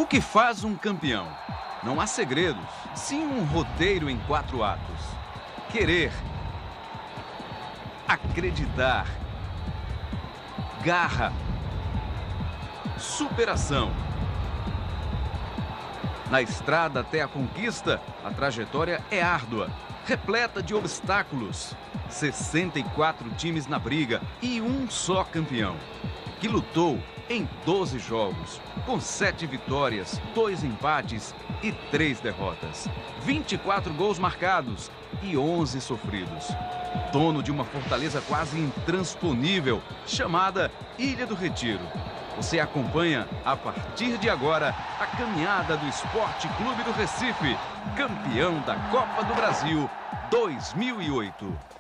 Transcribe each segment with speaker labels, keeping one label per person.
Speaker 1: O que faz um campeão? Não há segredos, sim um roteiro em 4 atos. Querer, acreditar, garra, superação. Na estrada até a conquista, a trajetória é árdua, repleta de obstáculos. 64 times na briga e um só campeão, que lutou em 12 jogos, com 7 vitórias, 2 empates e 3 derrotas. 24 gols marcados e 11 sofridos. Dono de uma fortaleza quase intransponível, chamada Ilha do Retiro. Você acompanha, a partir de agora, a caminhada do Esporte Clube do Recife, campeão da Copa do Brasil 2008.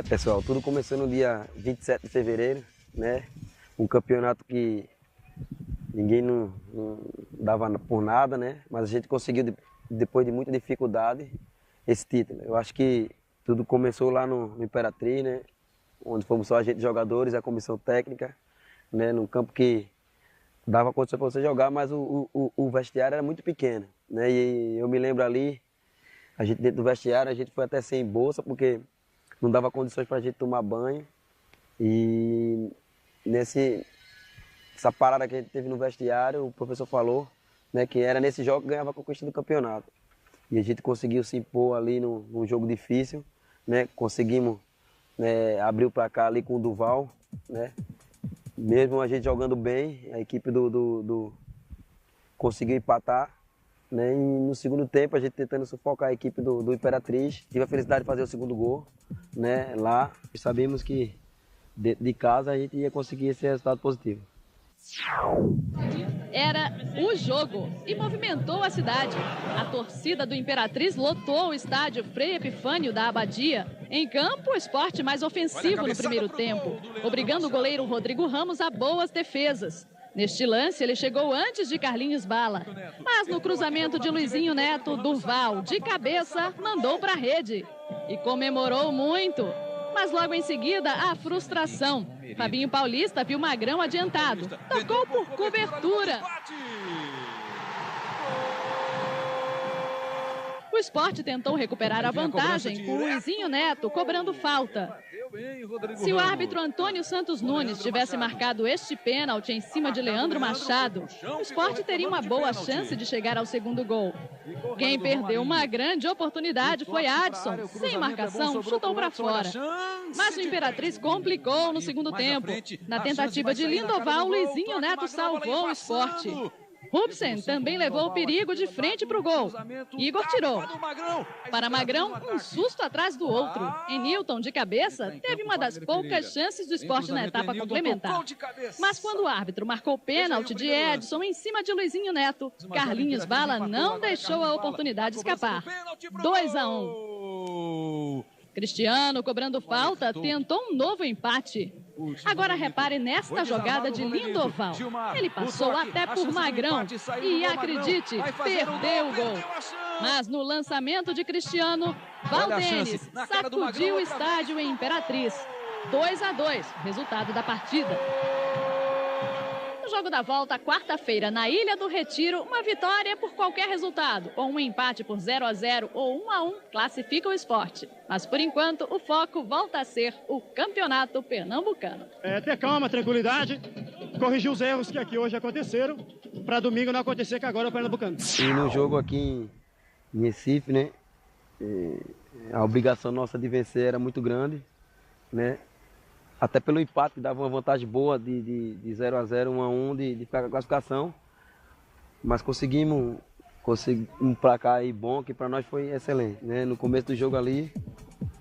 Speaker 2: Pessoal, tudo começou no dia 27 de fevereiro, né? Um campeonato que ninguém não dava por nada, né? Mas a gente conseguiu, depois de muita dificuldade, esse título. Eu acho que tudo começou lá no Imperatriz, né? Onde fomos só a gente jogadores, a comissão técnica, né? Num campo que dava condição para você jogar, mas o vestiário era muito pequeno, né? E eu me lembro ali, a gente dentro do vestiário, a gente foi até sem bolsa, porque não dava condições para a gente tomar banho. E essa parada que a gente teve no vestiário, o professor falou, né, que era nesse jogo que ganhava a conquista do campeonato. E a gente conseguiu se impor ali num jogo difícil, né? Conseguimos, né, abrir o placar ali com o Duval, né? Mesmo a gente jogando bem, a equipe conseguiu empatar, né? E no segundo tempo a gente tentando sufocar a equipe do Imperatriz. Tive a felicidade de fazer o segundo gol, né, lá. E sabíamos que dentro de casa a gente ia conseguir esse resultado positivo.
Speaker 3: Era o jogo e movimentou a cidade. A torcida do Imperatriz lotou o estádio Frei Epifânio da Abadia. Em campo, o esporte mais ofensivo no primeiro tempo, obrigando o goleiro Rodrigo Ramos a boas defesas. Neste lance, ele chegou antes de Carlinhos Bala. Mas no cruzamento de Luizinho Neto, Durval, de cabeça, mandou para a rede. E comemorou muito. Mas logo em seguida, a frustração. Fabinho Paulista viu Magrão adiantado. Tocou por cobertura. O Sport tentou recuperar a vantagem com Luizinho Neto cobrando falta. Se o árbitro Antônio Santos Nunes tivesse marcado este pênalti em cima de Leandro Machado, o Sport teria uma boa chance de chegar ao segundo gol. Quem perdeu uma grande oportunidade foi Adson. Sem marcação, chutou para fora. Mas o Imperatriz complicou no segundo tempo. Na tentativa de Lindoval, Luizinho Neto salvou o Sport. Rubsen também levou o perigo de frente para o gol. Igor tirou. Para Magrão, um susto atrás do outro. Enilton, de cabeça, teve uma das poucas chances do Sport na etapa complementar. Mas quando o árbitro marcou o pênalti de Edson em cima de Luizinho Neto, Carlinhos Bala não deixou a oportunidade escapar. 2-1. Cristiano, cobrando falta, tentou um novo empate. Agora repare nesta jogada de Lindoval. Ele passou até por Magrão e, acredite, perdeu o gol. Mas no lançamento de Cristiano, Valdenis sacudiu o estádio em Imperatriz. 2-2, resultado da partida. No jogo da volta, quarta-feira, na Ilha do Retiro, uma vitória por qualquer resultado, ou um empate por 0-0 ou 1-1, classifica o esporte. Mas, por enquanto, o foco volta a ser o campeonato pernambucano.
Speaker 4: Ter calma, tranquilidade, corrigir os erros que aqui hoje aconteceram para domingo não acontecer que agora é o Pernambucano.
Speaker 2: E no jogo aqui em Recife, né? A obrigação nossa de vencer era muito grande, né? Até pelo empate que dava uma vantagem boa de 0-0, 1-1 de ficar com a classificação. Mas conseguimos um placar aí bom, que para nós foi excelente, né? No começo do jogo ali,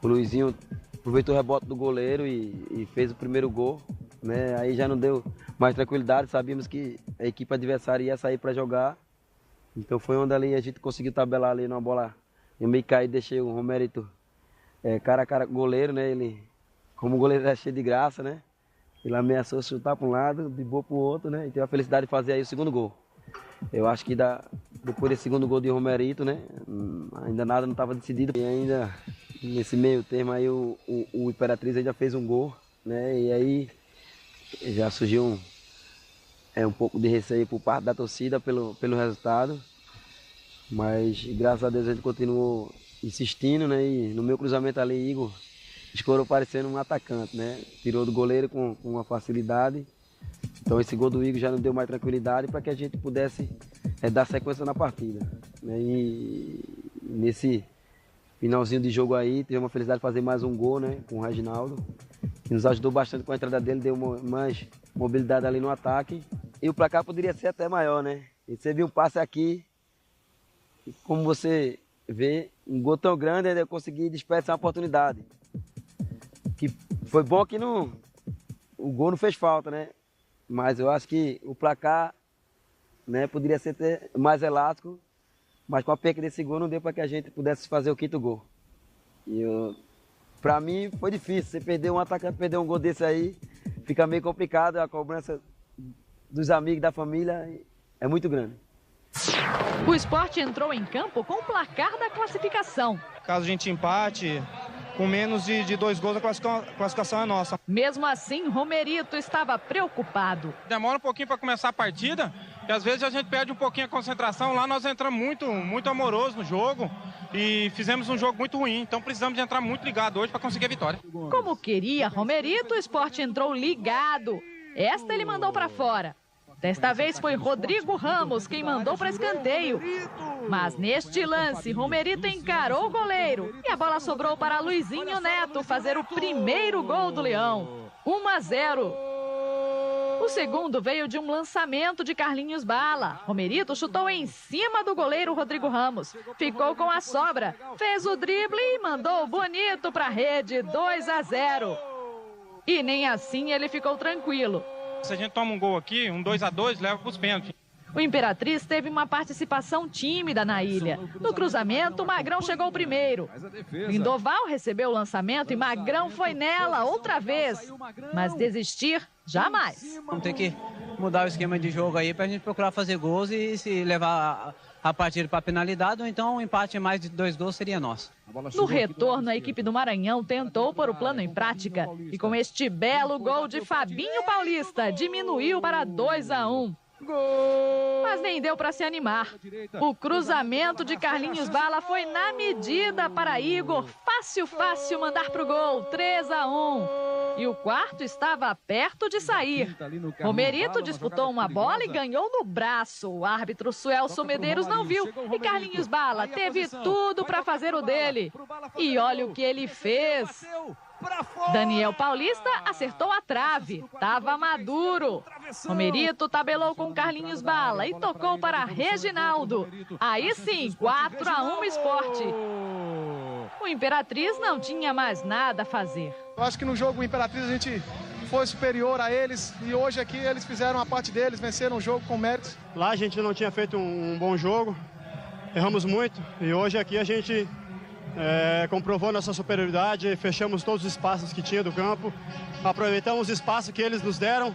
Speaker 2: o Luizinho aproveitou o rebote do goleiro e fez o primeiro gol, né? Aí já não deu mais tranquilidade, sabíamos que a equipe adversária ia sair para jogar. Então foi onde ali a gente conseguiu tabelar ali numa bola. Eu meio caí, deixei o Romerito cara a cara com o goleiro, né? Ele, como o goleiro era cheio de graça, né? Ele ameaçou chutar para um lado, dribou para o outro, né? E teve a felicidade de fazer aí o segundo gol. Eu acho que depois desse segundo gol de Romerito, né? Ainda nada não estava decidido. E ainda nesse meio termo aí o Imperatriz aí já fez um gol, né? E aí já surgiu um pouco de receio por parte da torcida pelo resultado. Mas graças a Deus a gente continuou insistindo, né? E no meu cruzamento ali, Igor escorou parecendo um atacante, né? Tirou do goleiro com uma facilidade. Então esse gol do Igor já nos deu mais tranquilidade para que a gente pudesse dar sequência na partida, né? E nesse finalzinho de jogo aí, tivemos uma felicidade de fazer mais um gol, né? Com o Reginaldo, que nos ajudou bastante com a entrada dele, deu mais mobilidade ali no ataque. E o placar poderia ser até maior, né? E você viu um passe aqui, como você vê, um gol tão grande, eu consegui desperdiçar uma oportunidade. Que foi bom que o gol não fez falta, né? Mas eu acho que o placar, né, poderia ser até mais elástico, mas com a perca desse gol não deu para que a gente pudesse fazer o quinto gol. E para mim foi difícil, você perder um atacante, perder um gol desse aí, fica meio complicado, a cobrança dos amigos, da família é muito grande.
Speaker 3: O Sport entrou em campo com o placar da classificação.
Speaker 5: Caso a gente empate, com menos de 2 gols, a classificação é nossa.
Speaker 3: Mesmo assim, Romerito estava preocupado.
Speaker 5: Demora um pouquinho para começar a partida, e às vezes a gente perde um pouquinho a concentração. Lá nós entramos muito amoroso no jogo e fizemos um jogo muito ruim. Então precisamos de entrar muito ligado hoje para conseguir a vitória.
Speaker 3: Como queria Romerito, o Sport entrou ligado. Esta ele mandou para fora. Desta vez foi Rodrigo Ramos quem mandou para escanteio. Mas neste lance, Romerito encarou o goleiro e a bola sobrou para Luizinho Neto fazer o primeiro gol do Leão. 1-0. O segundo veio de um lançamento de Carlinhos Bala. Romerito chutou em cima do goleiro Rodrigo Ramos. Ficou com a sobra, fez o drible e mandou bonito para a rede, 2-0. E nem assim ele ficou tranquilo.
Speaker 5: Se a gente toma um gol aqui, um 2-2, leva para os pênaltis.
Speaker 3: O Imperatriz teve uma participação tímida na ilha. No cruzamento, Magrão chegou primeiro. Lindoval recebeu o lançamento e Magrão foi nela outra vez. Mas desistir, jamais.
Speaker 6: Vamos ter que mudar o esquema de jogo aí para a gente procurar fazer gols e se levar a partida para a penalidade, ou então um empate mais de 2 gols seria nosso.
Speaker 3: No retorno, a equipe do Maranhão tentou pôr o plano em prática. E com este belo gol de Fabinho Paulista, diminuiu para 2-1. Mas nem deu para se animar. O cruzamento de Carlinhos Bala foi na medida para Igor. Fácil mandar para o gol. 3-1. E o quarto estava perto de sair. Romerito disputou uma bola e ganhou no braço. O árbitro Suelson Medeiros não viu. E Carlinhos Bala teve tudo para fazer o dele. E olha o que ele fez. Daniel Paulista acertou a trave, estava maduro. Romerito tabelou com Carlinhos Bala e tocou para Reginaldo. Aí sim, 4-1 Sport. O Imperatriz não tinha mais nada a fazer.
Speaker 7: Eu acho que no jogo o Imperatriz a gente foi superior a eles e hoje aqui eles fizeram a parte deles, venceram o jogo com méritos.
Speaker 4: Lá a gente não tinha feito um bom jogo, erramos muito e hoje aqui a gente comprovou nossa superioridade, fechamos todos os espaços que tinha do campo, aproveitamos os espaços que eles nos deram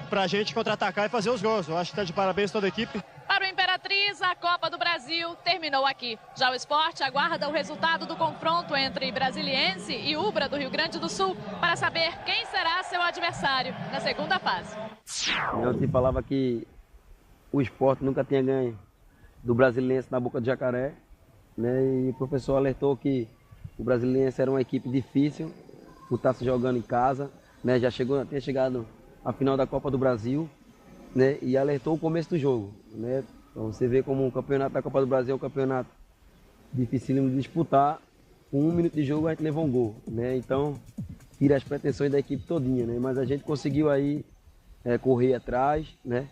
Speaker 4: para a gente contra-atacar e fazer os gols. Eu acho que está de parabéns toda a equipe.
Speaker 3: Para o Imperatriz, a Copa do Brasil terminou aqui. Já o Sport aguarda o resultado do confronto entre Brasiliense e Ubra do Rio Grande do Sul para saber quem será seu adversário na segunda fase.
Speaker 2: Eu te falava que o Sport nunca tinha ganho do Brasiliense na Boca do Jacaré, né? E o professor alertou que o Brasiliense era uma equipe difícil, por estar se jogando em casa, né? Já tinha chegado à final da Copa do Brasil. né, e alertou o começo do jogo, né? Então você vê como o campeonato da Copa do Brasil é um campeonato dificílimo de disputar. Com 1 minuto de jogo a gente levou um gol, né? Então tira as pretensões da equipe todinha, né? Mas a gente conseguiu aí correr atrás, né?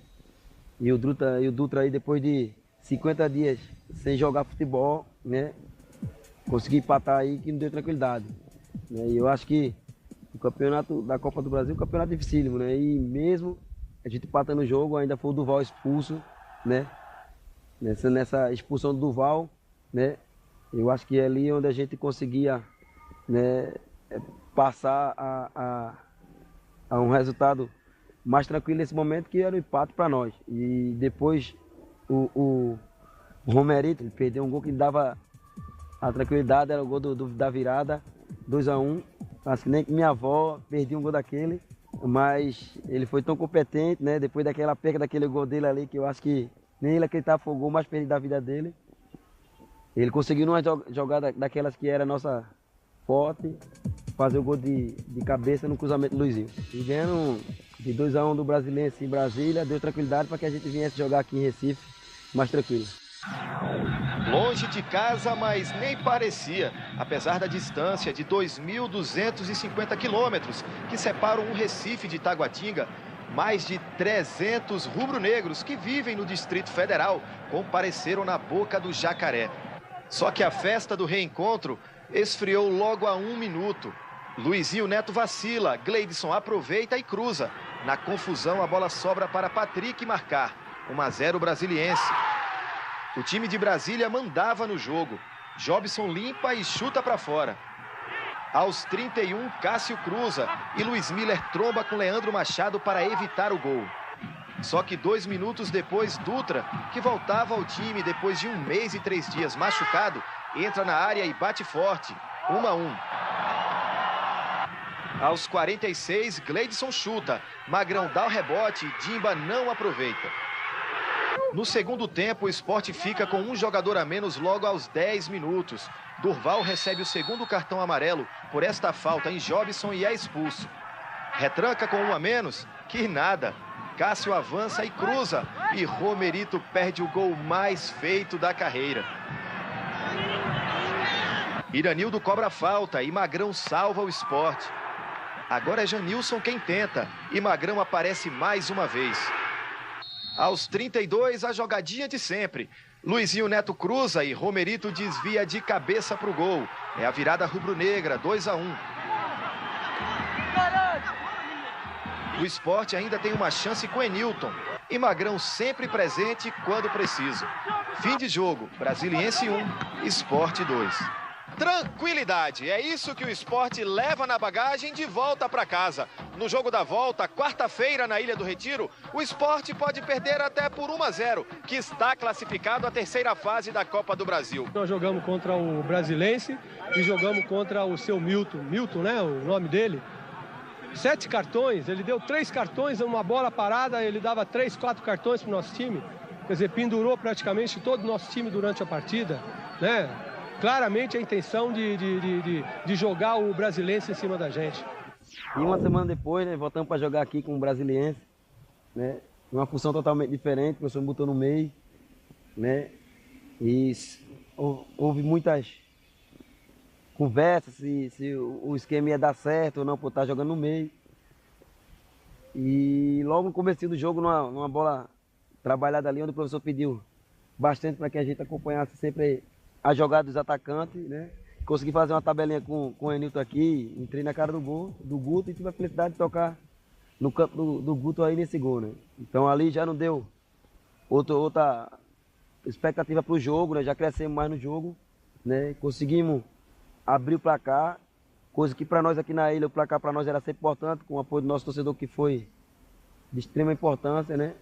Speaker 2: E o Dutra aí, depois de 50 dias sem jogar futebol, né? Conseguiu empatar aí, que não deu tranquilidade, né? E eu acho que o campeonato da Copa do Brasil é um campeonato dificílimo, né? E mesmo a gente empatando o jogo, ainda foi o Duval expulso, né? Nessa expulsão do Duval, né? Eu acho que é ali onde a gente conseguia, né, passar a um resultado mais tranquilo nesse momento, que era o empate para nós. E depois o Romerito, ele perdeu um gol que dava a tranquilidade, era o gol da virada, 2-1. Acho que nem que minha avó perdia um gol daquele, mas ele foi tão competente, né? Depois daquela perca daquele gol dele ali, que eu acho que nem ele acreditava que foi o gol mais perdido da vida dele. Ele conseguiu numa jogada daquelas que era nossa forte, fazer o gol de cabeça no cruzamento do Luizinho. E ganhando de 2-1 do Brasiliense em Brasília, deu tranquilidade para que a gente viesse jogar aqui em Recife mais tranquilo.
Speaker 8: Longe de casa, mas nem parecia, apesar da distância de 2.250 quilômetros que separam um Recife de Taguatinga. Mais de 300 rubro-negros que vivem no Distrito Federal compareceram na Boca do Jacaré. Só que a festa do reencontro esfriou logo a 1 minuto. Luizinho Neto vacila, Gleidson aproveita e cruza. Na confusão, a bola sobra para Patrick marcar. 1-0 Brasiliense. O time de Brasília mandava no jogo. Jobson limpa e chuta para fora. Aos 31, Cássio cruza e Luiz Miller tromba com Leandro Machado para evitar o gol. Só que 2 minutos depois, Dutra, que voltava ao time depois de 1 mês e 3 dias machucado, entra na área e bate forte. 1-1. Aos 46, Gleidson chuta. Magrão dá o rebote e Dimba não aproveita. No segundo tempo, o Sport fica com um jogador a menos logo aos 10 minutos. Durval recebe o segundo cartão amarelo por esta falta em Jobson e é expulso. Retranca com 1 a menos? Que nada. Cássio avança e cruza. E Romerito perde o gol mais feito da carreira. Iranildo cobra falta e Magrão salva o Sport. Agora é Janilson quem tenta. E Magrão aparece mais uma vez. Aos 32, a jogadinha de sempre. Luizinho Neto cruza e Romerito desvia de cabeça para o gol. É a virada rubro-negra, 2-1. O Sport ainda tem uma chance com Enilton. E Magrão sempre presente quando preciso. Fim de jogo, Brasiliense 1, Sport 2. Tranquilidade, é isso que o Sport leva na bagagem de volta para casa. No jogo da volta, quarta-feira na Ilha do Retiro, o Sport pode perder até por 1-0, que está classificado à terceira fase da Copa do Brasil.
Speaker 9: Nós jogamos contra o Brasilense e jogamos contra o seu Milton, né, o nome dele. 7 cartões, ele deu 3 cartões, uma bola parada, ele dava 3, 4 cartões para o nosso time. Quer dizer, pendurou praticamente todo o nosso time durante a partida, né? Claramente a intenção de jogar o Brasiliense em cima da gente.
Speaker 2: E uma semana depois, né, voltamos para jogar aqui com o Brasiliense, né? Uma função totalmente diferente, o professor me botou no meio, né? E houve muitas conversas se o esquema ia dar certo ou não por estar jogando no meio. E logo no começo do jogo, numa bola trabalhada ali, onde o professor pediu bastante para que a gente acompanhasse sempre a jogada dos atacantes, né? Consegui fazer uma tabelinha com o Enilton aqui, entrei na cara do Guto e tive a felicidade de tocar no campo do Guto aí nesse gol, né? Então ali já não deu outra expectativa para o jogo, né? Já crescemos mais no jogo, né? Conseguimos abrir o placar, coisa que para nós aqui na ilha, o placar para nós era sempre importante, com o apoio do nosso torcedor que foi de extrema importância, né?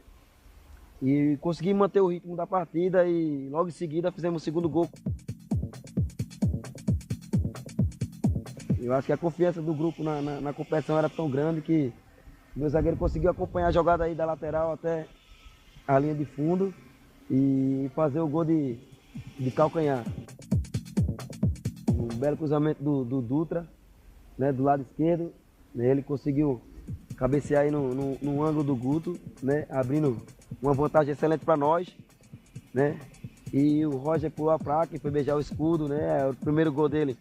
Speaker 2: E conseguimos manter o ritmo da partida e logo em seguida fizemos o segundo gol. Eu acho que a confiança do grupo na competição era tão grande que meu zagueiro conseguiu acompanhar a jogada aí da lateral até a linha de fundo e fazer o gol de calcanhar. Um belo cruzamento do Dutra, né, do lado esquerdo. Ele conseguiu cabecear aí no ângulo do Guto, né? Abrindo uma vantagem excelente para nós, né? E o Roger pulou a placa e foi beijar o escudo, né? O primeiro gol dele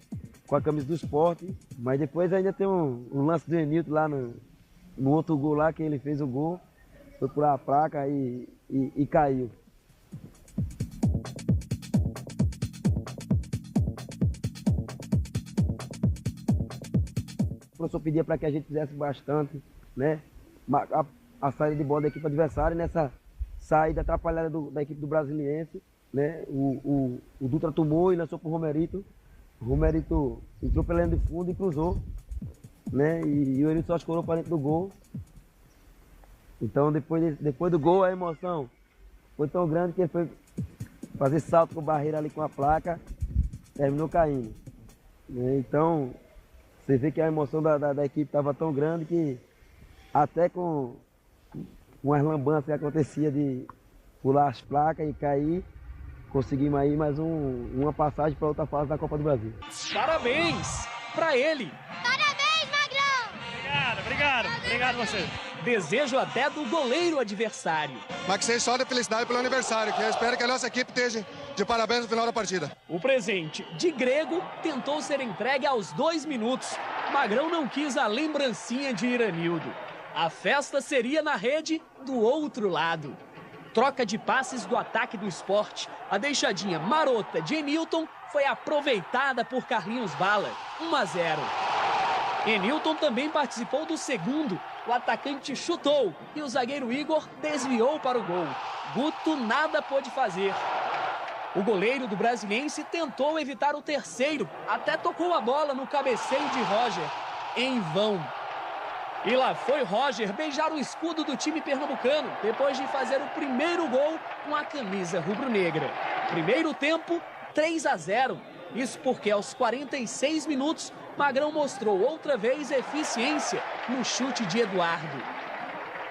Speaker 2: com a camisa do Sport. Mas depois ainda tem um lance do Enilton lá no outro gol lá, que ele fez o gol. Foi pular a placa e caiu. O professor pedia para que a gente fizesse bastante, né? A saída de bola da equipe adversária, nessa saída atrapalhada da equipe do Brasiliense, né? O Dutra tomou e lançou para o Romerito. O Romerito entrou pela linha de fundo e cruzou, né? E o Enilton só escorou para dentro do gol. Então depois do gol a emoção foi tão grande que ele foi fazer salto com barreira ali com a placa, terminou caindo, né? Então você vê que a emoção da equipe estava tão grande que até com as lambanças que acontecia de pular as placas e cair, conseguimos aí mais uma passagem para outra fase da Copa do Brasil.
Speaker 10: Parabéns para ele!
Speaker 11: Parabéns, Magrão!
Speaker 10: Obrigado você. Desejo até do goleiro adversário.
Speaker 7: Mas que seja só de felicidade pelo aniversário, que eu espero que a nossa equipe esteja de parabéns no final da partida.
Speaker 10: O presente de Grego tentou ser entregue aos 2 minutos. Magrão não quis a lembrancinha de Iranildo. A festa seria na rede do outro lado. Troca de passes do ataque do Sport. A deixadinha marota de Enilton foi aproveitada por Carlinhos Bala. 1-0. Enilton também participou do segundo. O atacante chutou e o zagueiro Igor desviou para o gol. Guto nada pôde fazer. O goleiro do Brasiliense tentou evitar o terceiro. Até tocou a bola no cabeceio de Roger. Em vão. E lá foi Roger beijar o escudo do time pernambucano, depois de fazer o primeiro gol com a camisa rubro-negra. Primeiro tempo, 3-0. Isso porque aos 46 minutos, Magrão mostrou outra vez eficiência no chute de Eduardo.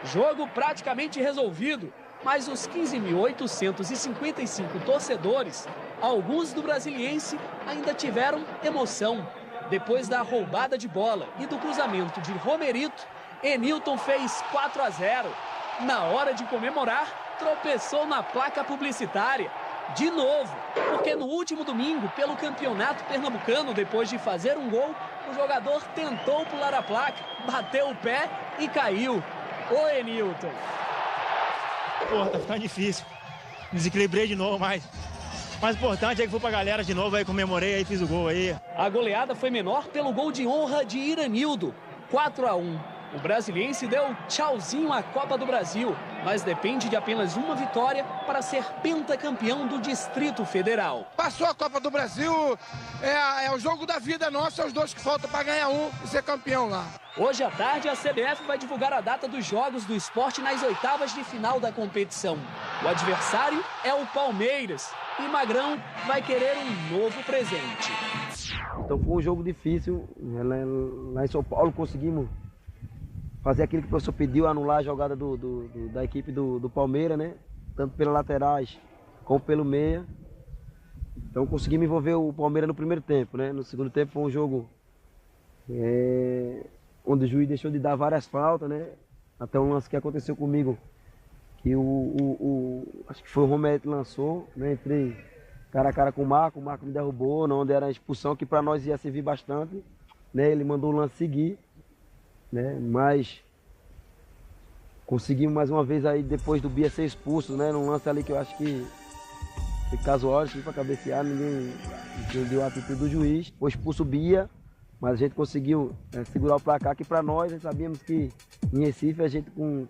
Speaker 10: Jogo praticamente resolvido, mas os 15.855 torcedores, alguns do Brasiliense, ainda tiveram emoção. Depois da roubada de bola e do cruzamento de Romerito, Enilton fez 4-0. Na hora de comemorar, tropeçou na placa publicitária. De novo, porque no último domingo, pelo campeonato pernambucano, depois de fazer um gol, o jogador tentou pular a placa, bateu o pé e caiu. Ô, Enilton.
Speaker 12: Porra, tá ficando difícil. Desequilibrei de novo, mas o mais importante é que fui pra galera de novo, aí comemorei, aí fiz o gol aí.
Speaker 10: A goleada foi menor pelo gol de honra de Iranildo, 4-1. O Brasiliense deu tchauzinho à Copa do Brasil, mas depende de apenas uma vitória para ser pentacampeão do Distrito Federal.
Speaker 13: Passou a Copa do Brasil, é o jogo da vida nosso, é os dois que faltam para ganhar um e ser campeão lá.
Speaker 10: Hoje à tarde, a CBF vai divulgar a data dos Jogos do Sport nas oitavas de final da competição. O adversário é o Palmeiras e Magrão vai querer um novo presente.
Speaker 2: Então foi um jogo difícil, lá em São Paulo conseguimos fazer aquilo que o professor pediu, anular a jogada da equipe do Palmeiras, né? Tanto pelas laterais como pelo meia. Então conseguimos envolver o Palmeiras no primeiro tempo, né? No segundo tempo foi um jogo onde o juiz deixou de dar várias faltas, né? Até um lance que aconteceu comigo, que acho que foi o Romero que lançou, né? Entrei cara a cara com o Marco me derrubou, onde era a expulsão, que para nós ia servir bastante, né? Ele mandou o lance seguir, né? Mas conseguimos mais uma vez aí, depois do Bia ser expulso, né? Num lance ali que eu acho que foi casual, assim, para cabecear, ninguém entendeu a atitude do juiz. Foi expulso o Bia, mas a gente conseguiu segurar o placar, que para nós sabíamos que em Recife a gente com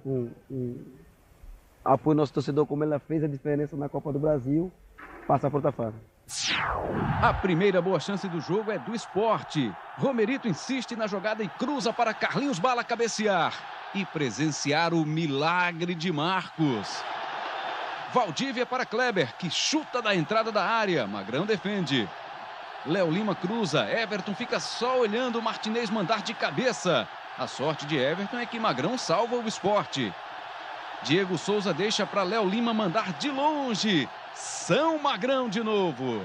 Speaker 2: apoio do nosso torcedor, como ele fez a diferença na Copa do Brasil, passar para outra fase.
Speaker 1: A primeira boa chance do jogo é do Sport. Romerito insiste na jogada e cruza para Carlinhos Bala cabecear e presenciar o milagre de Marcos. Valdívia para Kleber, que chuta da entrada da área. Magrão defende. Léo Lima cruza. Everton fica só olhando o Martinez mandar de cabeça. A sorte de Everton é que Magrão salva o Sport. Diego Souza deixa para Léo Lima mandar de longe. São Magrão de novo.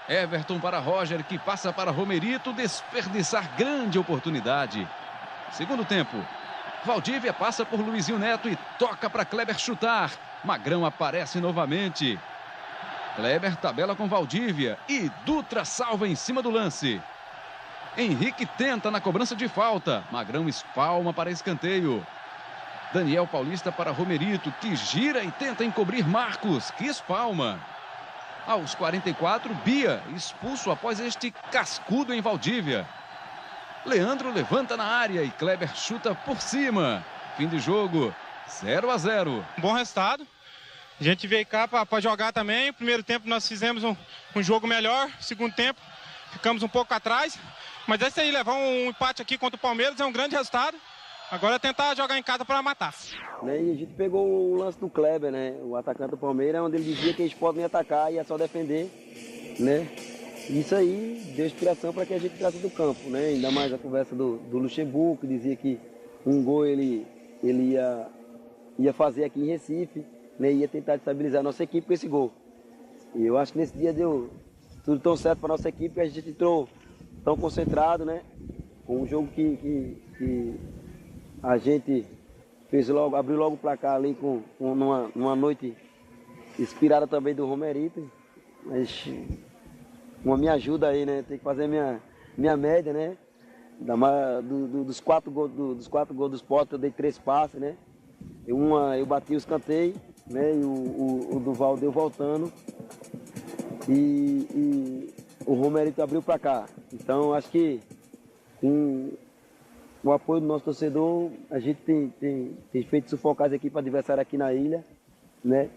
Speaker 1: Everton para Roger, que passa para Romerito desperdiçar grande oportunidade. Segundo tempo, Valdívia passa por Luizinho Neto e toca para Kleber chutar. Magrão aparece novamente. Kleber tabela com Valdívia e Dutra salva em cima do lance. Henrique tenta na cobrança de falta. Magrão espalma para escanteio. Daniel Paulista para Romerito, que gira e tenta encobrir Marcos, que espalma. Aos 44, Bia, expulso após este cascudo em Valdívia. Leandro levanta na área e Kleber chuta por cima. Fim de jogo, 0-0.
Speaker 5: Bom resultado. A gente veio cá para jogar também. No primeiro tempo nós fizemos um jogo melhor. Segundo tempo ficamos um pouco atrás. Mas é isso aí, levar um empate aqui contra o Palmeiras é um grande resultado. Agora é tentar jogar em casa para matar.
Speaker 2: E a gente pegou o lance do Kleber, né? O atacante do Palmeiras, onde ele dizia que eles podem atacar e ia só defender, né? Isso aí deu inspiração para que a gente tirasse do campo, né? Ainda mais a conversa do Luxemburgo, que dizia que um gol ele ia fazer aqui em Recife, né? Ia tentar estabilizar a nossa equipe com esse gol. E eu acho que nesse dia deu tudo tão certo para nossa equipe que a gente entrou tão concentrado, né? Com um jogo que a gente fez logo, abriu logo o placar ali numa noite inspirada também do Romerito. Mas uma me ajuda aí, né? Tem que fazer minha média, né? Dos 4 gols do Sport, eu dei 3 passes, né? Eu bati o escanteio, né? E o Duval deu voltando. E o Romerito abriu para cá. Então acho que com o apoio do nosso torcedor, a gente tem feito sufocar as equipes adversárias aqui na ilha, né?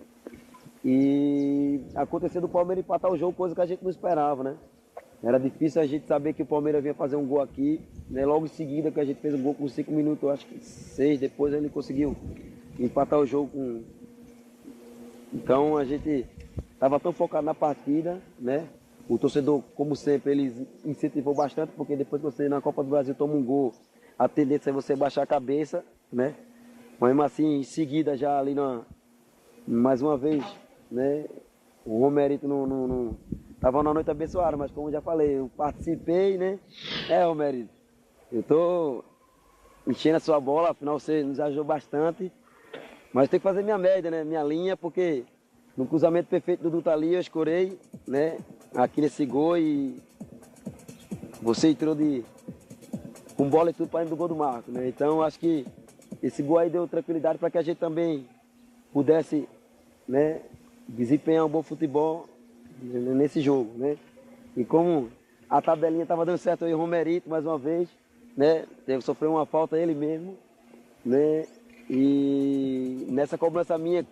Speaker 2: E aconteceu do Palmeiras empatar o jogo, coisa que a gente não esperava, né? Era difícil a gente saber que o Palmeiras vinha fazer um gol aqui, né? Logo em seguida que a gente fez um gol com 5 minutos, acho que 6, depois ele conseguiu empatar o jogo Então a gente estava tão focado na partida, né? O torcedor, como sempre, ele incentivou bastante, porque depois que você na Copa do Brasil toma um gol, a tendência é você baixar a cabeça, né? Mas mesmo assim, em seguida, já ali mais uma vez, né? O Romerito não tava numa noite abençoada, mas como eu já falei, eu participei, né? Romerito, eu tô enchendo a sua bola, afinal você nos ajudou bastante, mas tem que fazer minha média, né? Minha linha, porque no cruzamento perfeito do Dutra ali, eu escorei, né? Aqui nesse gol e você entrou com bola e tudo para dentro do gol do Marco, né? Então acho que esse gol aí deu tranquilidade para que a gente também pudesse, né, desempenhar um bom futebol nesse jogo, né? E como a tabelinha estava dando certo aí, o Romerito mais uma vez, né? Sofreu uma falta ele mesmo, né? E nessa cobrança minha,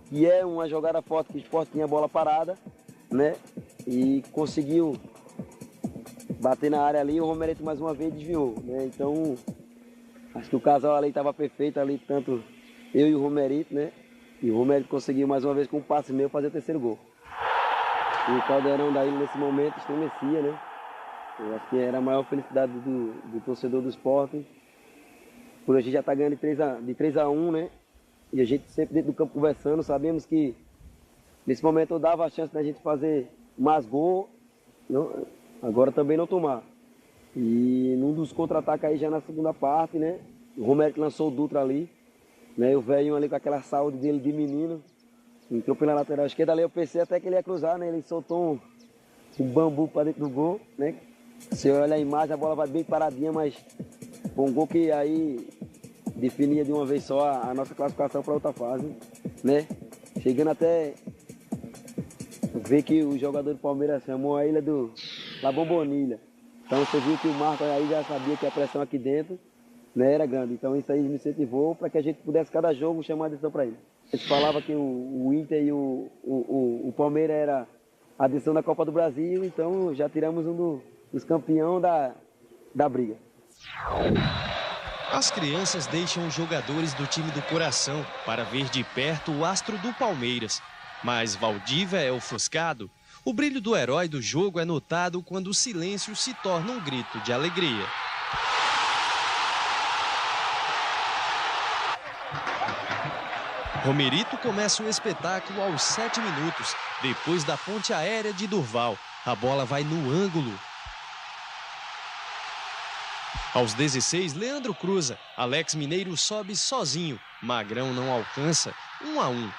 Speaker 2: que é uma jogada forte, que o Sport tinha a bola parada, né? E conseguiu bater na área ali, o Romerito mais uma vez desviou, né? Então, acho que o casal ali estava perfeito ali, tanto eu e o Romerito, né? E o Romerito conseguiu mais uma vez com um passe meu fazer o terceiro gol. E o Caldeirão da ilha nesse momento estremecia, né? Eu acho que era a maior felicidade do torcedor do Sport. Por a gente já estar ganhando de 3-1, né? E a gente sempre dentro do campo conversando, sabemos que nesse momento eu dava a chance da gente fazer mais gol, não, agora também não tomar. E num dos contra-ataques aí já na segunda parte, né? O Romerito lançou o Dutra ali, né? O velhinho ali com aquela saúde dele de menino, entrou pela lateral esquerda ali, eu pensei até que ele ia cruzar, né? Ele soltou um bambu para dentro do gol, né? Se olha a imagem, a bola vai bem paradinha, mas foi um gol que aí definia de uma vez só a nossa classificação para outra fase, né? Chegando até ver que o jogador do Palmeiras chamou a ilha do La Bombonilha. Então você viu que o Marco aí já sabia que a pressão aqui dentro, né, era grande. Então isso aí me incentivou para que a gente pudesse cada jogo chamar a atenção para ele. A gente falava que o Inter e o Palmeiras era a adição da Copa do Brasil, então já tiramos um dos campeões da briga.
Speaker 14: As crianças deixam os jogadores do time do coração para ver de perto o astro do Palmeiras. Mas Valdívia é ofuscado. O brilho do herói do jogo é notado quando o silêncio se torna um grito de alegria. Romerito começa o espetáculo aos 7 minutos, depois da ponte aérea de Durval. A bola vai no ângulo. Aos 16, Leandro cruza. Alex Mineiro sobe sozinho. Magrão não alcança. 1-1.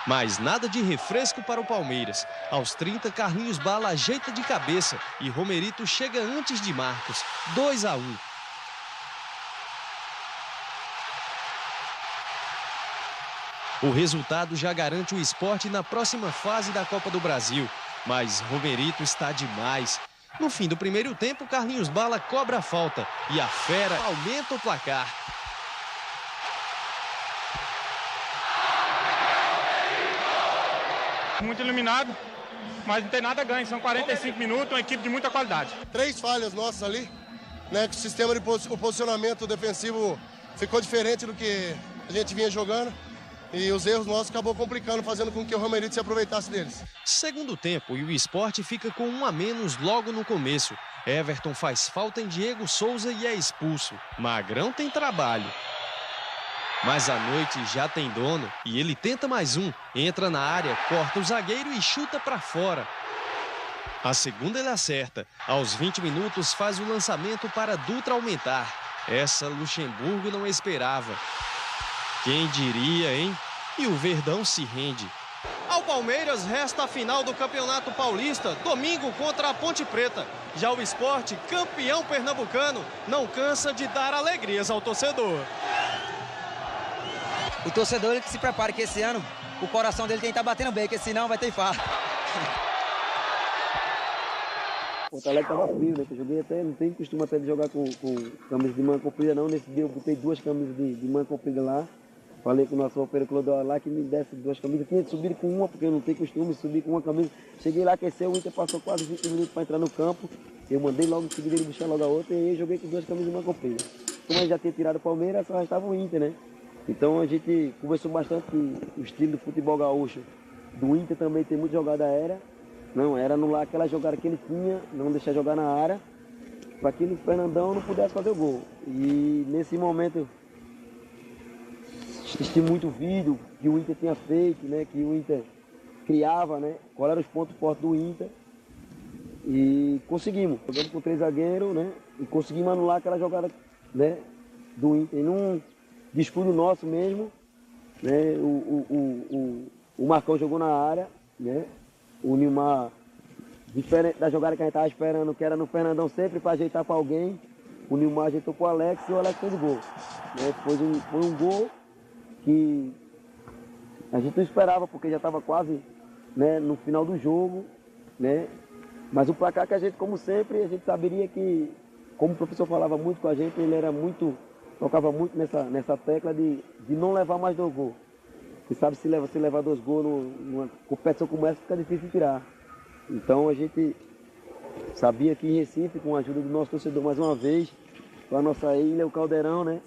Speaker 14: Mas nada de refresco para o Palmeiras. Aos 30, Carlinhos Bala ajeita de cabeça e Romerito chega antes de Marcos. 2-1. O resultado já garante o Sport na próxima fase da Copa do Brasil. Mas Romerito está demais. No fim do primeiro tempo, Carlinhos Bala cobra a falta e a fera aumenta o placar.
Speaker 5: Muito iluminado, mas não tem nada a ganho. São 45 minutos, uma equipe de muita qualidade.
Speaker 15: 3 falhas nossas ali, né? Que o sistema de o posicionamento defensivo ficou diferente do que a gente vinha jogando. E os erros nossos acabou complicando, fazendo com que o Romerito se aproveitasse deles.
Speaker 14: Segundo tempo, e o Sport fica com 1 a menos logo no começo. Everton faz falta em Diego Souza e é expulso. Magrão tem trabalho. Mas a noite já tem dono e ele tenta mais um. Entra na área, corta o zagueiro e chuta para fora. A segunda ele acerta. Aos 20 minutos faz o lançamento para Dutra aumentar. Essa Luxemburgo não esperava. Quem diria, hein? E o Verdão se rende. Ao Palmeiras resta a final do Campeonato Paulista, domingo contra a Ponte Preta. Já o Sport, campeão pernambucano, não cansa de dar alegrias ao torcedor.
Speaker 16: O torcedor ele que se prepare que esse ano o coração dele tem que estar batendo bem, porque senão vai ter infarto.
Speaker 2: O Porto Alegre estava frio, né? Eu joguei até, não tenho costume até de jogar com camisa de manga comprida não. Nesse dia eu botei 2 camisas de manga comprida lá. Falei com o nosso roupeiro Clodoaldo lá que me desse 2 camisas. Eu tinha de subir com uma, porque eu não tenho costume de subir com uma camisa. Cheguei lá, aqueceu, o Inter passou quase 20 minutos para entrar no campo. Eu mandei logo em seguida ele buscar logo a outra e eu joguei com 2 camisas de manga comprida. Como a gente já tinha tirado o Palmeiras, só restava o Inter, né? Então a gente conversou bastante que o estilo do futebol gaúcho do Inter também tem muita jogada aérea. Não, era anular aquela jogada que ele tinha, não deixar jogar na área, para que o Fernandão não pudesse fazer o gol. E nesse momento assisti muito vídeo que o Inter tinha feito, né, que o Inter criava, né, qual eram os pontos fortes do Inter. E conseguimos, jogando com 3 zagueiros, né, e conseguimos anular aquela jogada, né, do Inter. E num descuido nosso mesmo, né, o Marcão jogou na área, né, o Nilmar, diferente da jogada que a gente estava esperando, que era no Fernandão sempre para ajeitar para alguém, o Nilmar ajeitou para o Alex e o Alex fez o gol. Né, foi um gol que a gente não esperava, porque já estava quase, né, no final do jogo, né, mas o placar que a gente, como sempre, a gente saberia que, como o professor falava muito com a gente, ele era muito, tocava muito nessa tecla de não levar mais 2 gols. Você sabe, se levar 2 gols numa competição como essa, fica difícil de tirar. Então a gente sabia que em Recife, com a ajuda do nosso torcedor mais uma vez, com a nossa ilha, o Caldeirão, né?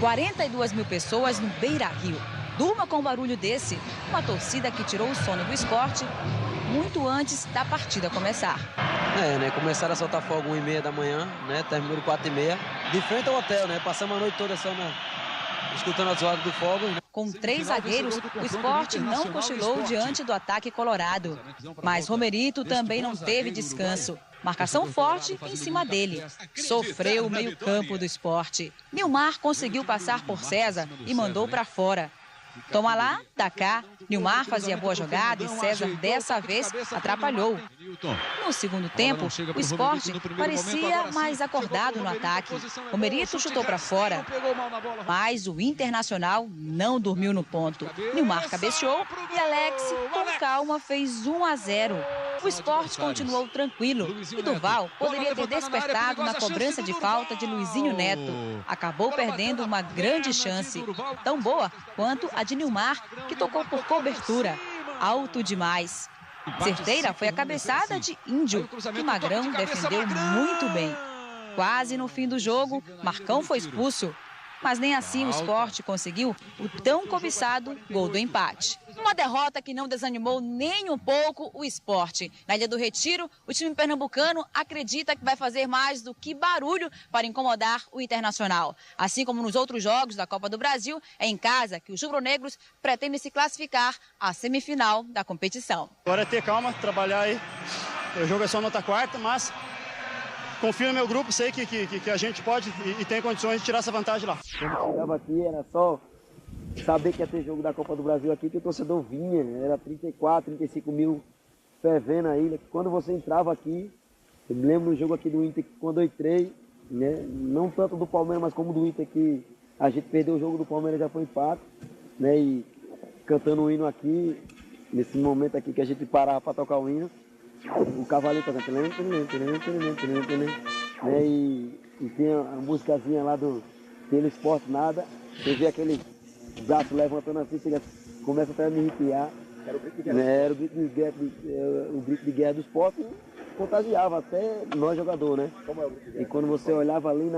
Speaker 17: 42 mil pessoas no Beira-Rio. Durma com um barulho desse, uma torcida que tirou o sono do esporte muito antes da partida começar.
Speaker 2: Né? Começaram a soltar fogo 1h30 da manhã, né? Terminou 4h30. De frente ao hotel, né? Passamos a noite toda só escutando as vozes do fogo. Né?
Speaker 17: Com 3 zagueiros, o Sport não cochilou diante do ataque colorado. Mas Romerito também não teve descanso. Marcação forte em cima dele. Sofreu o meio-campo do Sport. Nilmar conseguiu passar por César e mandou para fora. Toma lá, dá cá. Nilmar fazia boa jogada e César dessa vez atrapalhou. No segundo tempo, o Sport parecia mais acordado no ataque. Romerito chutou para fora, mas o Internacional não dormiu no ponto. Nilmar cabeceou e Alex, com calma, fez 1-0. O Sport continuou tranquilo e Duval poderia ter despertado na cobrança de falta de Luizinho Neto. Acabou perdendo uma grande chance, tão boa quanto a de Nilmar, que tocou por cobertura. Alto demais. Certeira foi a cabeçada de Índio, que Magrão defendeu muito bem. Quase no fim do jogo, Marcão foi expulso. Mas nem assim o Sport conseguiu o tão cobiçado gol do empate. Uma derrota que não desanimou nem um pouco o Sport. Na Ilha do Retiro, o time pernambucano acredita que vai fazer mais do que barulho para incomodar o Internacional. Assim como nos outros jogos da Copa do Brasil, é em casa que os rubro-negros pretendem se classificar à semifinal da competição.
Speaker 4: Agora é ter calma, trabalhar aí O jogo é só nota quarta, mas confio no meu grupo, sei que a gente pode e tem condições de tirar essa vantagem lá.
Speaker 2: Quando chegava aqui era só saber que ia ter jogo da Copa do Brasil aqui, que o torcedor vinha, era 34, 35 mil fervendo a ilha. Quando você entrava aqui, eu me lembro do jogo aqui do Inter, quando eu entrei, né, não tanto do Palmeiras, mas como do Inter, que a gente perdeu o jogo do Palmeiras, já foi empate, né, e cantando o hino aqui, nesse momento aqui que a gente parava para tocar o hino, o cavalinho tá cantando, né, e tem a musicazinha lá do Pelo Esporte Nada, você vê aquele braço levantando assim, você começa até a me arrepiar. Era o grito de guerra, né? Era o grito de guerra do esporte, contagiava até nós jogadores, né? Como é o grito de guerra? E quando você olhava ali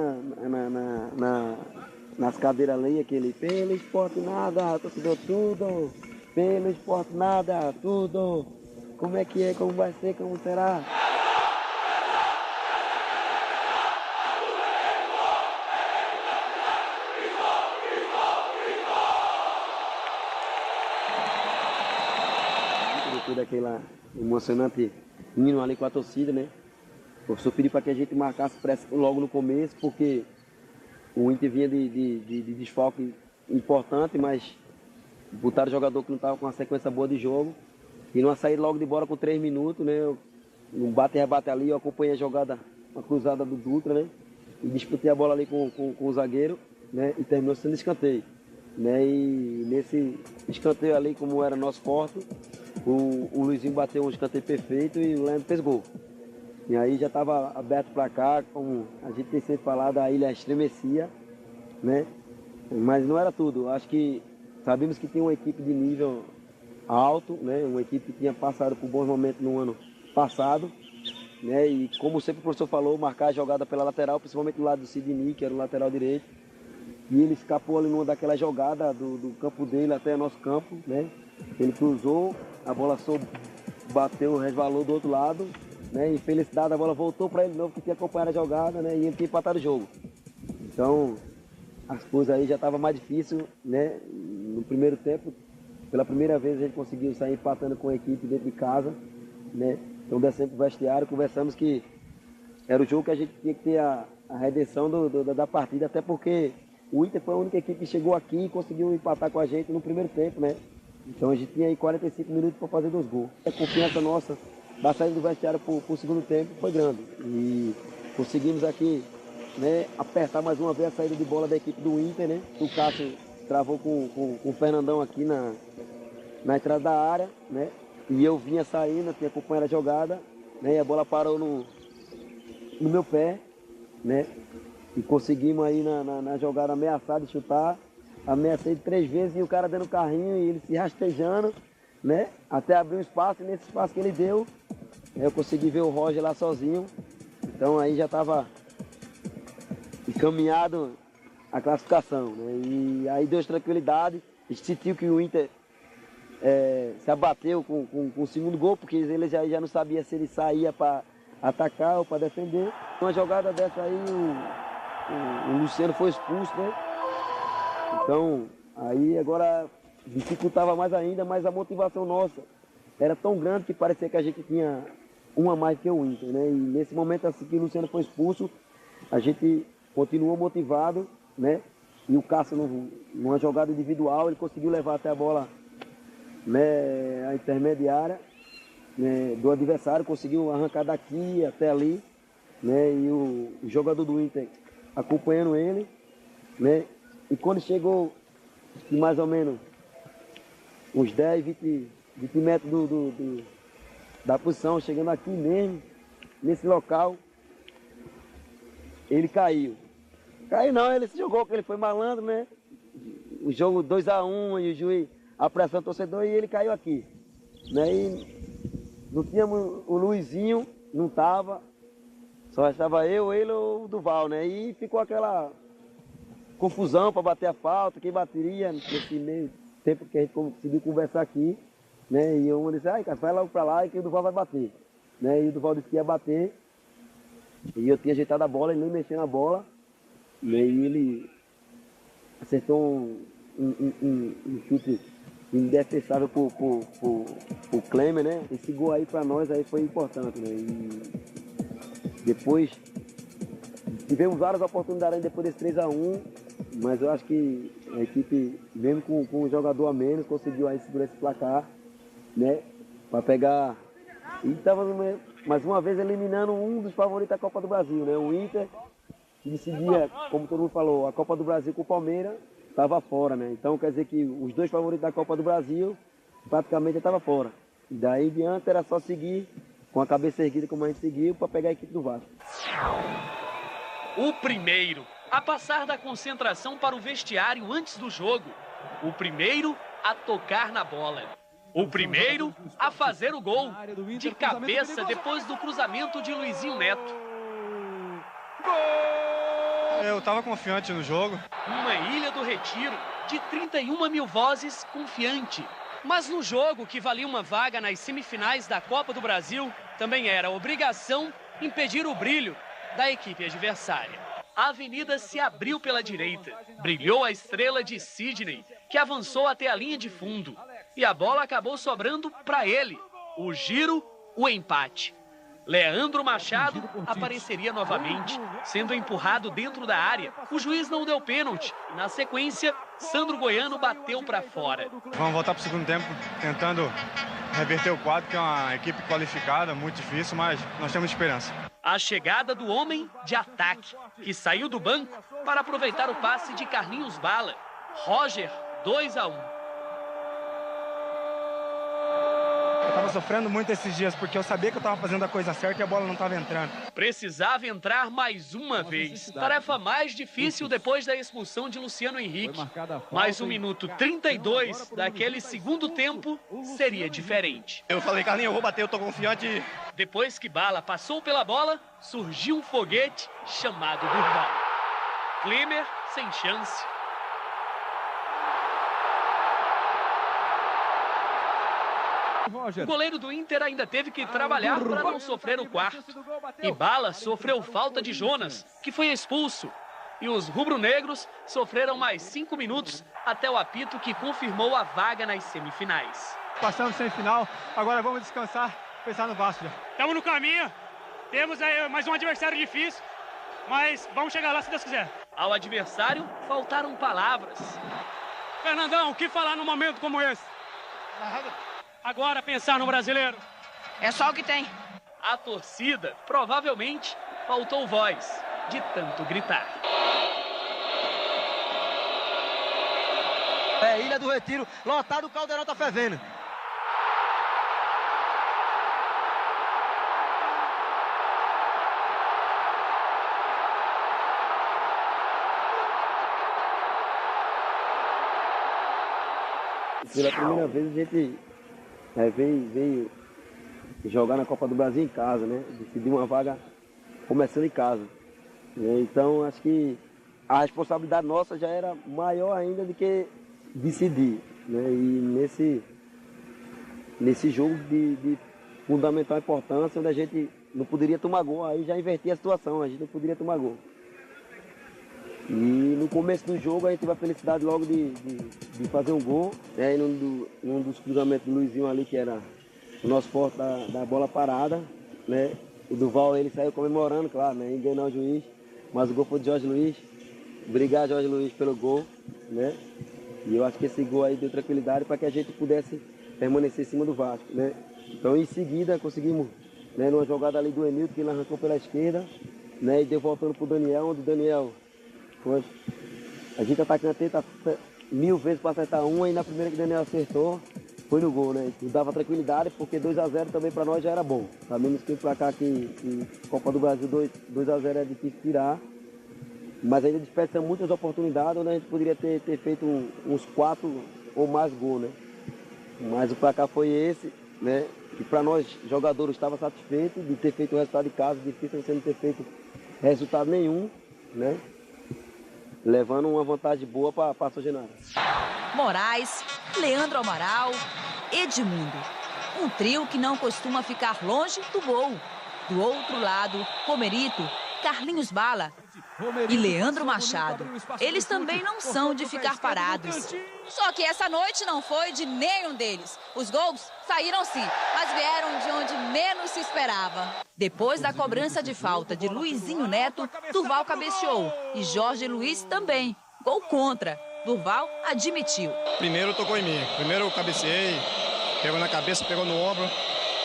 Speaker 2: nas cadeiras ali, aquele pelo esporte nada, torcedor tudo, pelo esporte nada, tudo, como é que é, como vai ser, como será? Daquela emocionante hino ali com a torcida, né? O professor pediu para que a gente marcasse pressa logo no começo, porque o Inter vinha de desfalque importante, mas botaram jogador que não estava com uma sequência boa de jogo e não saíram logo de bola com 3 minutos, né? Um bate e rebate ali, eu acompanhei a jogada, uma cruzada do Dutra, né? E disputei a bola ali com o zagueiro, né? E terminou sendo escanteio, né? E nesse escanteio ali, como era nosso forte, o Luizinho bateu um escanteio perfeito e o Leandro fez gol. E aí já estava aberto para cá, como a gente tem sempre falado, a ilha estremecia, né? Mas não era tudo. Acho que sabemos que tem uma equipe de nível alto, né? Uma equipe que tinha passado por bons momentos no ano passado, né? E como sempre o professor falou, marcar a jogada pela lateral, principalmente do lado do Sidney, que era o lateral direito. E ele escapou ali numa daquela jogada do campo dele até o nosso campo, né? Ele cruzou, a bola bateu, resvalou do outro lado, né? E felicidade, a bola voltou para ele de novo, que tinha acompanhado a jogada, né? E ele tinha empatado o jogo. Então, as coisas aí já estavam mais difíceis, né? No primeiro tempo, pela primeira vez a gente conseguiu sair empatando com a equipe dentro de casa, né? Então descemos pro vestiário, conversamos que era o jogo que a gente tinha que ter a redenção da partida, até porque o Inter foi a única equipe que chegou aqui e conseguiu empatar com a gente no primeiro tempo, né? Então a gente tinha aí 45 minutos para fazer 2 gols. A confiança nossa da saída do vestiário para o segundo tempo foi grande. E conseguimos aqui, né, apertar mais uma vez a saída de bola da equipe do Inter, né? O Cássio travou com o Fernandão aqui na entrada da área, né? E eu vinha saindo, tinha acompanhado a jogada, né? E a bola parou no meu pé, né? E conseguimos aí na jogada ameaçar de chutar. Ameacei 3 vezes e o cara dando carrinho e ele se rastejando, né? Até abrir um espaço, e nesse espaço que ele deu, eu consegui ver o Roger lá sozinho. Então aí já estava encaminhado a classificação, né? E aí deu tranquilidade, a gente sentiu que o Inter se abateu com o segundo gol, porque ele já não sabia se ele saía para atacar ou para defender. Uma jogada dessa aí, o Luciano foi expulso, né? Então, aí agora dificultava mais ainda, mas a motivação nossa era tão grande que parecia que a gente tinha uma a mais que o Inter, né? E nesse momento assim que o Luciano foi expulso, a gente continuou motivado, né? E o Cássio, numa jogada individual, ele conseguiu levar até a bola, né, a intermediária, né, do adversário, conseguiu arrancar daqui até ali, né? E o jogador do Inter acompanhando ele, né? E quando chegou mais ou menos uns 10, 20 metros da posição, chegando aqui mesmo, nesse local, ele caiu. Caiu não, ele se jogou, porque ele foi malandro, né? O jogo 2-1 e o juiz, a pressão do torcedor, e ele caiu aqui. Né? E não tínhamos o Luizinho, não estava, só estava eu, ele ou o Duval, né? E ficou aquela confusão para bater a falta, quem bateria nesse meio tempo que a gente conseguiu conversar aqui, né? E eu disse, Cássio, vai logo para lá e que o Duval vai bater, né? E o Duval disse que ia bater, e eu tinha ajeitado a bola, ele nem mexeu na bola, né? E ele acertou um chute indefensável pro Klemer, né? Esse gol aí para nós aí foi importante, né? E depois tivemos várias oportunidades depois desse 3-1, mas eu acho que a equipe, mesmo com um jogador a menos, conseguiu aí segurar esse placar, né? Para pegar. E estava mais uma vez eliminando um dos favoritos da Copa do Brasil, né? O Inter, que decidia, como todo mundo falou, a Copa do Brasil com o Palmeiras, estava fora, né? Então quer dizer que os dois favoritos da Copa do Brasil praticamente estavam fora. E daí em diante era só seguir com a cabeça erguida como a gente seguiu para pegar a equipe do Vasco.
Speaker 10: O primeiro a passar da concentração para o vestiário antes do jogo. O primeiro a tocar na bola. O primeiro a fazer o gol de cabeça depois do cruzamento de Luizinho Neto.
Speaker 5: Eu estava confiante no jogo.
Speaker 10: Uma Ilha do Retiro de 31 mil vozes confiante. Mas no jogo que valia uma vaga nas semifinais da Copa do Brasil, também era obrigação impedir o brilho da equipe adversária. A avenida se abriu pela direita. Brilhou a estrela de Sidney, que avançou até a linha de fundo. E a bola acabou sobrando para ele. O giro, o empate. Leandro Machado apareceria novamente, sendo empurrado dentro da área. O juiz não deu pênalti. Na sequência, Sandro Goiano bateu para fora.
Speaker 5: Vamos voltar para o segundo tempo, tentando reverter o quadro, que é uma equipe qualificada, muito difícil, mas nós temos esperança.
Speaker 10: A chegada do homem de ataque, que saiu do banco para aproveitar o passe de Carlinhos Bala. Roger, 2-1.
Speaker 5: Eu estava sofrendo muito esses dias, porque eu sabia que eu estava fazendo a coisa certa e a bola não estava entrando.
Speaker 10: Precisava entrar mais uma vez. Tarefa mais difícil depois da expulsão de Luciano Henrique. Mas o minuto 32 daquele segundo tempo seria diferente.
Speaker 5: Eu falei, Carlinhos, eu vou bater, eu tô confiante.
Speaker 10: Depois que Bala passou pela bola, surgiu um foguete chamado Durval. Klemer sem chance. O goleiro do Inter ainda teve que trabalhar para não sofrer o quarto. E Bala sofreu falta de Jonas, que foi expulso. E os rubro-negros sofreram mais 5 minutos até o apito que confirmou a vaga nas semifinais.
Speaker 5: Passamos semifinal, agora vamos descansar, pensar no Vasco.
Speaker 18: Estamos no caminho, temos aí mais um adversário difícil, mas vamos chegar lá se Deus quiser.
Speaker 10: Ao adversário faltaram palavras.
Speaker 18: Fernandão, o que falar num momento como esse? Agora pensar no brasileiro.
Speaker 19: É só o que tem.
Speaker 10: A torcida, provavelmente, faltou voz de tanto gritar.
Speaker 16: É, Ilha do Retiro, lotado, o Caldeirão tá fervendo.
Speaker 2: Pela primeira vez a gente veio jogar na Copa do Brasil em casa, né? Decidir uma vaga começando em casa. Então acho que a responsabilidade nossa já era maior ainda do que decidir, né? E nesse jogo de fundamental importância, onde a gente não poderia tomar gol, aí já invertia a situação, a gente não poderia tomar gol. E no começo do jogo a gente teve a felicidade logo de fazer um gol, né? Num dos cruzamentos do Luizinho ali, que era o nosso forte da bola parada, né? O Durval, ele saiu comemorando, claro, né? Enganou o juiz, mas o gol foi de Jorge Luiz. Obrigado, Jorge Luiz, pelo gol, né? E eu acho que esse gol aí deu tranquilidade para que a gente pudesse permanecer em cima do Vasco, né? Então em seguida conseguimos, né, numa jogada ali do Emilton, que ele arrancou pela esquerda, né? E deu voltando pro Daniel, onde o Daniel... A gente atacante tenta 1000 vezes para acertar uma, e na primeira que o Daniel acertou, foi no gol, né? Isso dava tranquilidade, porque 2-0 também para nós já era bom. Sabemos que para cá que Copa do Brasil 2-0 é difícil tirar, mas ainda desperdiça muitas oportunidades, onde a gente poderia ter feito uns 4 ou mais gols, né? Mas o placar foi esse, né? E para nós, jogadores, estava satisfeito de ter feito o resultado de casa, difícil você não ter feito resultado nenhum, né? Levando uma vantagem boa para a Sogenara.
Speaker 17: Moraes, Leandro Amaral, Edmundo. Um trio que não costuma ficar longe do gol. Do outro lado, Romerito, Carlinhos Bala e Leandro Machado. Eles também não são de ficar parados. Só que essa noite não foi de nenhum deles. Os gols saíram sim, mas vieram de onde menos se esperava. Depois da cobrança de falta de Luizinho Neto, Durval cabeceou e Jorge Luiz também. Gol contra. Durval admitiu.
Speaker 19: Primeiro tocou em mim. Primeiro eu cabeceei, pegou na cabeça, pegou no ombro.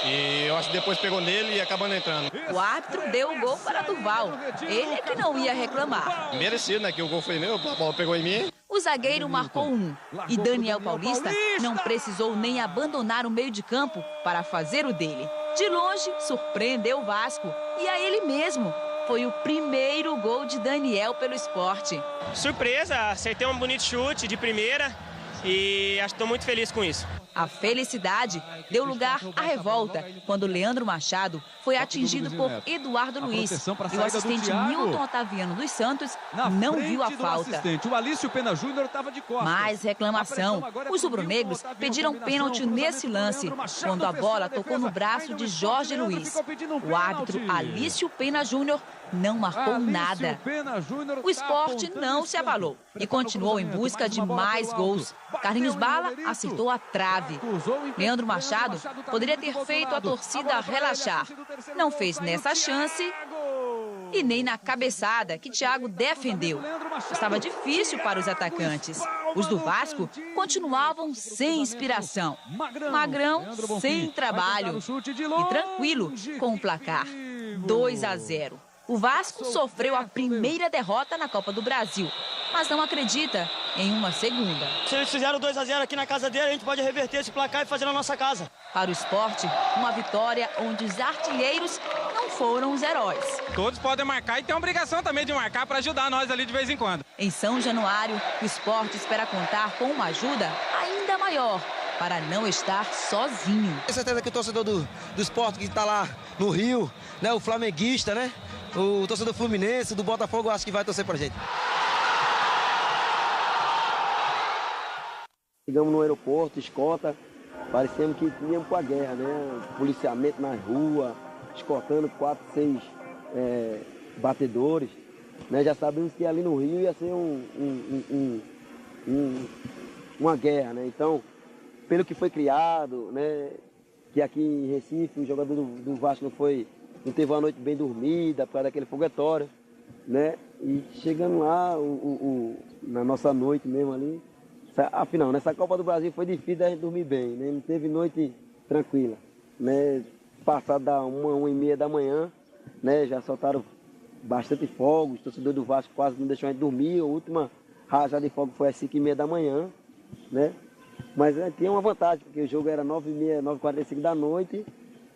Speaker 19: E eu acho que depois pegou nele e acabando entrando.
Speaker 17: O árbitro deu o gol para Durval. Ele é que não ia reclamar.
Speaker 19: Merecido, né? Que o gol foi meu, a bola pegou em mim.
Speaker 17: O zagueiro marcou 1 e Daniel Paulista não precisou nem abandonar o meio de campo para fazer o dele. De longe, surpreendeu o Vasco e a ele mesmo. Foi o primeiro gol de Daniel pelo Sport.
Speaker 20: Surpresa, acertei um bonito chute de primeira e estou muito feliz com isso.
Speaker 17: A felicidade deu lugar à revolta quando Leandro Machado foi atingido por Eduardo Luiz. E o assistente Milton Otaviano dos Santos não viu a falta.
Speaker 1: O Alício Pena Júnior estava de costas.
Speaker 17: Mais reclamação. Os rubro-negros pediram pênalti nesse lance, quando a bola tocou no braço de Jorge Luiz. O árbitro Alício Pena Júnior não marcou nada. O Sport não se abalou e continuou em busca de mais gols. Carlinhos Bala acertou a trave. Leandro Machado poderia ter feito a torcida relaxar. Não fez nessa chance e nem na cabeçada que Thiago defendeu. Estava difícil para os atacantes. Os do Vasco continuavam sem inspiração. Magrão sem trabalho e tranquilo com o placar 2-0. O Vasco sofreu a primeira derrota na Copa do Brasil, mas não acredita em uma segunda.
Speaker 20: Se eles fizeram 2-0 aqui na casa dele, a gente pode reverter esse placar e fazer na nossa casa.
Speaker 17: Para o Sport, uma vitória onde os artilheiros não foram os heróis.
Speaker 5: Todos podem marcar e tem a obrigação também de marcar para ajudar nós ali de vez em quando.
Speaker 17: Em São Januário, o Sport espera contar com uma ajuda ainda maior para não estar sozinho.
Speaker 2: Tenho certeza que o torcedor do Sport que está lá no Rio, né, o flamenguista, né? O torcedor fluminense, do Botafogo, acho que vai torcer pra gente. Chegamos no aeroporto, escolta, parecemos que íamos pra guerra, né? Policiamento nas ruas, escoltando 4, 6 batedores. Né? Já sabemos que ali no Rio ia ser uma guerra, né? Então, pelo que foi criado, né? Que aqui em Recife o jogador do Vasco não teve uma noite bem dormida por causa daquele foguetório, né? E chegando lá, na nossa noite mesmo ali, afinal, nessa Copa do Brasil foi difícil a gente dormir bem, né? Não teve noite tranquila, né? Passado da 1h30 da manhã, né? Já soltaram bastante fogos, o torcedor do Vasco quase não deixou a gente dormir, a última rajada de fogo foi às 5h30 da manhã, né? Mas tinha uma vantagem, porque o jogo era 9h30, 9h45 da noite,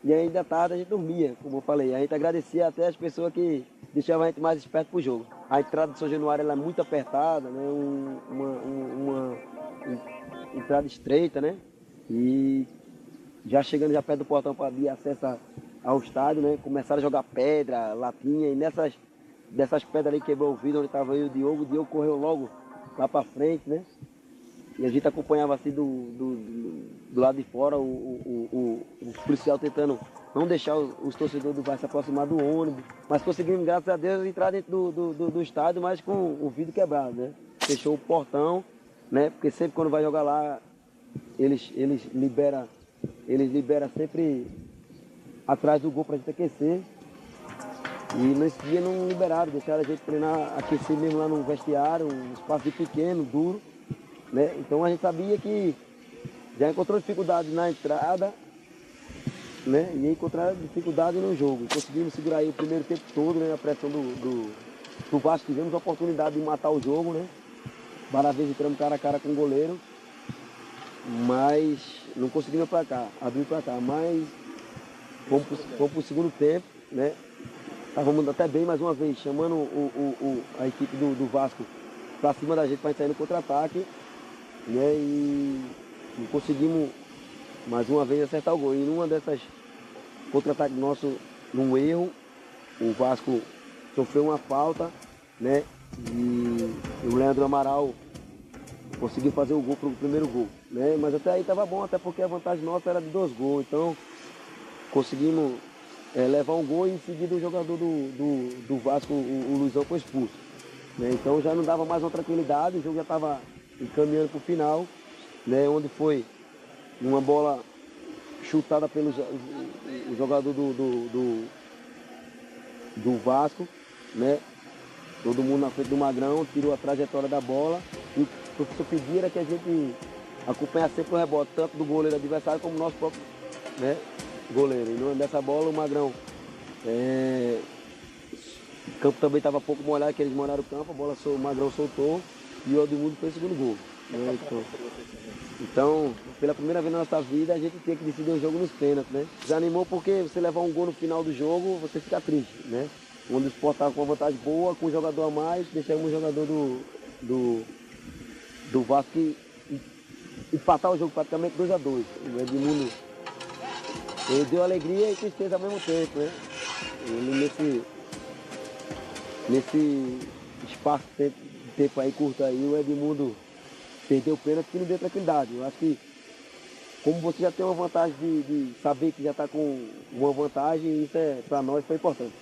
Speaker 2: e ainda tarde a gente dormia, como eu falei. A gente agradecia até as pessoas que deixavam a gente mais esperto pro jogo. A entrada de São Januário ela é muito apertada, né? Uma entrada estreita, né? E já chegando já perto do portão para dar acesso ao estádio, né? Começaram a jogar pedra, latinha, e dessas pedras ali quebrou o vidro onde estava eu e o Diogo correu logo lá para frente, né? E a gente acompanhava assim do lado de fora o policial tentando não deixar os torcedores do Vasco se aproximar do ônibus. Mas conseguimos, graças a Deus, entrar dentro do estádio, mas com o vidro quebrado, né? Fechou o portão, né? Porque sempre quando vai jogar lá, eles liberam sempre atrás do gol pra gente aquecer. E nesse dia não liberaram, deixaram a gente treinar, aquecer mesmo lá no vestiário, um espaço pequeno, duro. Né? Então a gente sabia que já encontrou dificuldade na entrada, né? E encontrar dificuldade no jogo. Conseguimos segurar aí o primeiro tempo todo, né? A pressão do Vasco. Tivemos a oportunidade de matar o jogo, né? Várias vezes entramos cara a cara com o goleiro, mas não conseguimos abrir o placar. Mas fomos para o segundo tempo, né? Estávamos até bem mais uma vez, chamando a equipe do Vasco para cima da gente para sair no contra-ataque. Né? E conseguimos mais uma vez acertar o gol. E numa dessas contra-ataques nosso, num erro, o Vasco sofreu uma falta, né? E o Leandro Amaral conseguiu fazer o gol para o primeiro gol, né? Mas até aí estava bom, até porque a vantagem nossa era de 2 gols. Então conseguimos levar um gol e em seguida o jogador do Vasco, o Luizão, foi expulso. Né? Então já não dava mais uma tranquilidade, o jogo já estava encaminhando para o final, né? Onde foi uma bola chutada pelo jogador do Vasco, né? Todo mundo na frente do Magrão, tirou a trajetória da bola e o professor pedia era que a gente acompanhasse sempre o rebote, tanto do goleiro adversário como do nosso próprio, né, goleiro. E nessa bola o Magrão, o campo também estava pouco molhado, que eles molharam o campo, o Magrão soltou e o Edmundo fez o segundo gol. Né? Então, pela primeira vez na nossa vida, a gente tinha que decidir o jogo nos pênaltis, né? Desanimou porque você levar um gol no final do jogo, você fica triste, né? Onde o Sport estava com uma vantagem boa, com um jogador a mais, deixamos o jogador do Vasco empatar o jogo praticamente 2-2. O Edmundo, ele deu alegria e tristeza ao mesmo tempo, né? Ele nesse espaço de tempo aí curto aí, o Edmundo perdeu o pênalti que não deu tranquilidade. Eu acho que, como você já tem uma vantagem de saber que já está com uma vantagem, isso para nós foi importante.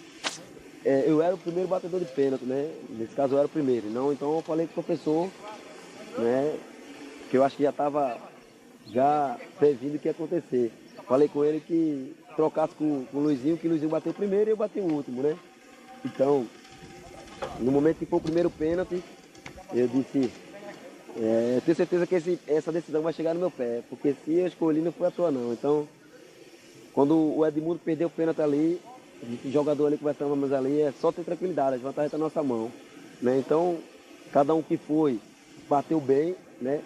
Speaker 2: Eu era o primeiro batedor de pênalti, né? Nesse caso eu era o primeiro. Não, então eu falei com o professor, né? Que eu acho que já estava previndo o que ia acontecer. Falei com ele que trocasse com o Luizinho, que o Luizinho bateu primeiro e eu bati o último, né? Então, no momento que foi o primeiro pênalti, eu disse, eu tenho certeza que essa decisão vai chegar no meu pé, porque se eu escolhi não foi à toa não. Então, quando o Edmundo perdeu o pênalti ali, esse jogador ali conversando ali, é só ter tranquilidade, a vantagem está na nossa mão. Né? Então, cada um que foi, bateu bem, né?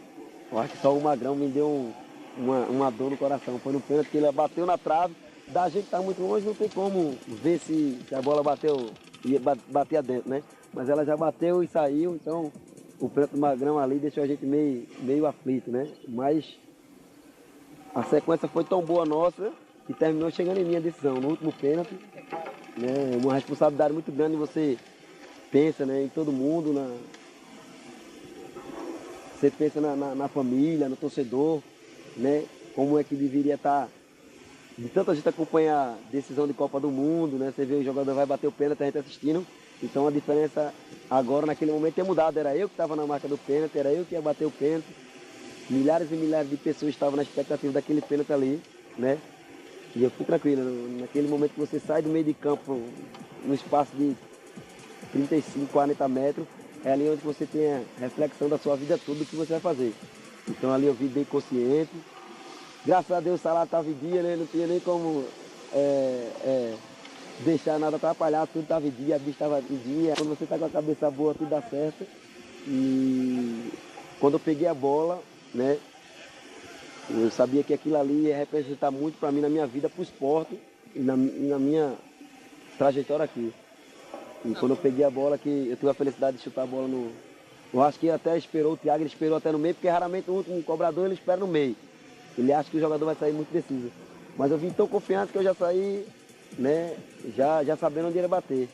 Speaker 2: Eu acho que só o Magrão me deu uma dor no coração. Foi no pênalti que ele bateu na trave, da gente que está muito longe, não tem como ver se a bola batia dentro, né? Mas ela já bateu e saiu, então o pênalti do Magrão ali deixou a gente meio aflito, né? Mas a sequência foi tão boa nossa que terminou chegando em minha decisão no último pênalti. Né? Uma responsabilidade muito grande, você pensa, né, em todo mundo, você pensa na família, no torcedor, né? Como é que deveria estar, de tanta gente acompanhar a decisão de Copa do Mundo, né? Você vê o jogador vai bater o pênalti, a gente assistindo, então a diferença agora naquele momento tinha mudado, era eu que estava na marca do pênalti, era eu que ia bater o pênalti, milhares e milhares de pessoas estavam na expectativa daquele pênalti ali, né? E eu fui tranquilo, naquele momento que você sai do meio de campo, no espaço de 35, 40 metros, é ali onde você tem a reflexão da sua vida toda, do que você vai fazer. Então ali eu vi bem consciente. Graças a Deus o salário estava em dia, né? Não tinha nem como deixar nada atrapalhar, tudo estava em dia, a bicha estava em dia. Quando você está com a cabeça boa, tudo dá certo. E quando eu peguei a bola, né? Eu sabia que aquilo ali ia representar muito para mim na minha vida, para o esporte e na minha trajetória aqui. E quando eu peguei a bola, que eu tive a felicidade de chutar a bola no... Eu acho que até esperou o Thiago, ele esperou até no meio, porque raramente o último cobrador ele espera no meio. Ele acha que o jogador vai sair muito deciso. Mas eu vim tão confiante que eu já saí, né, já sabendo onde ele ia bater.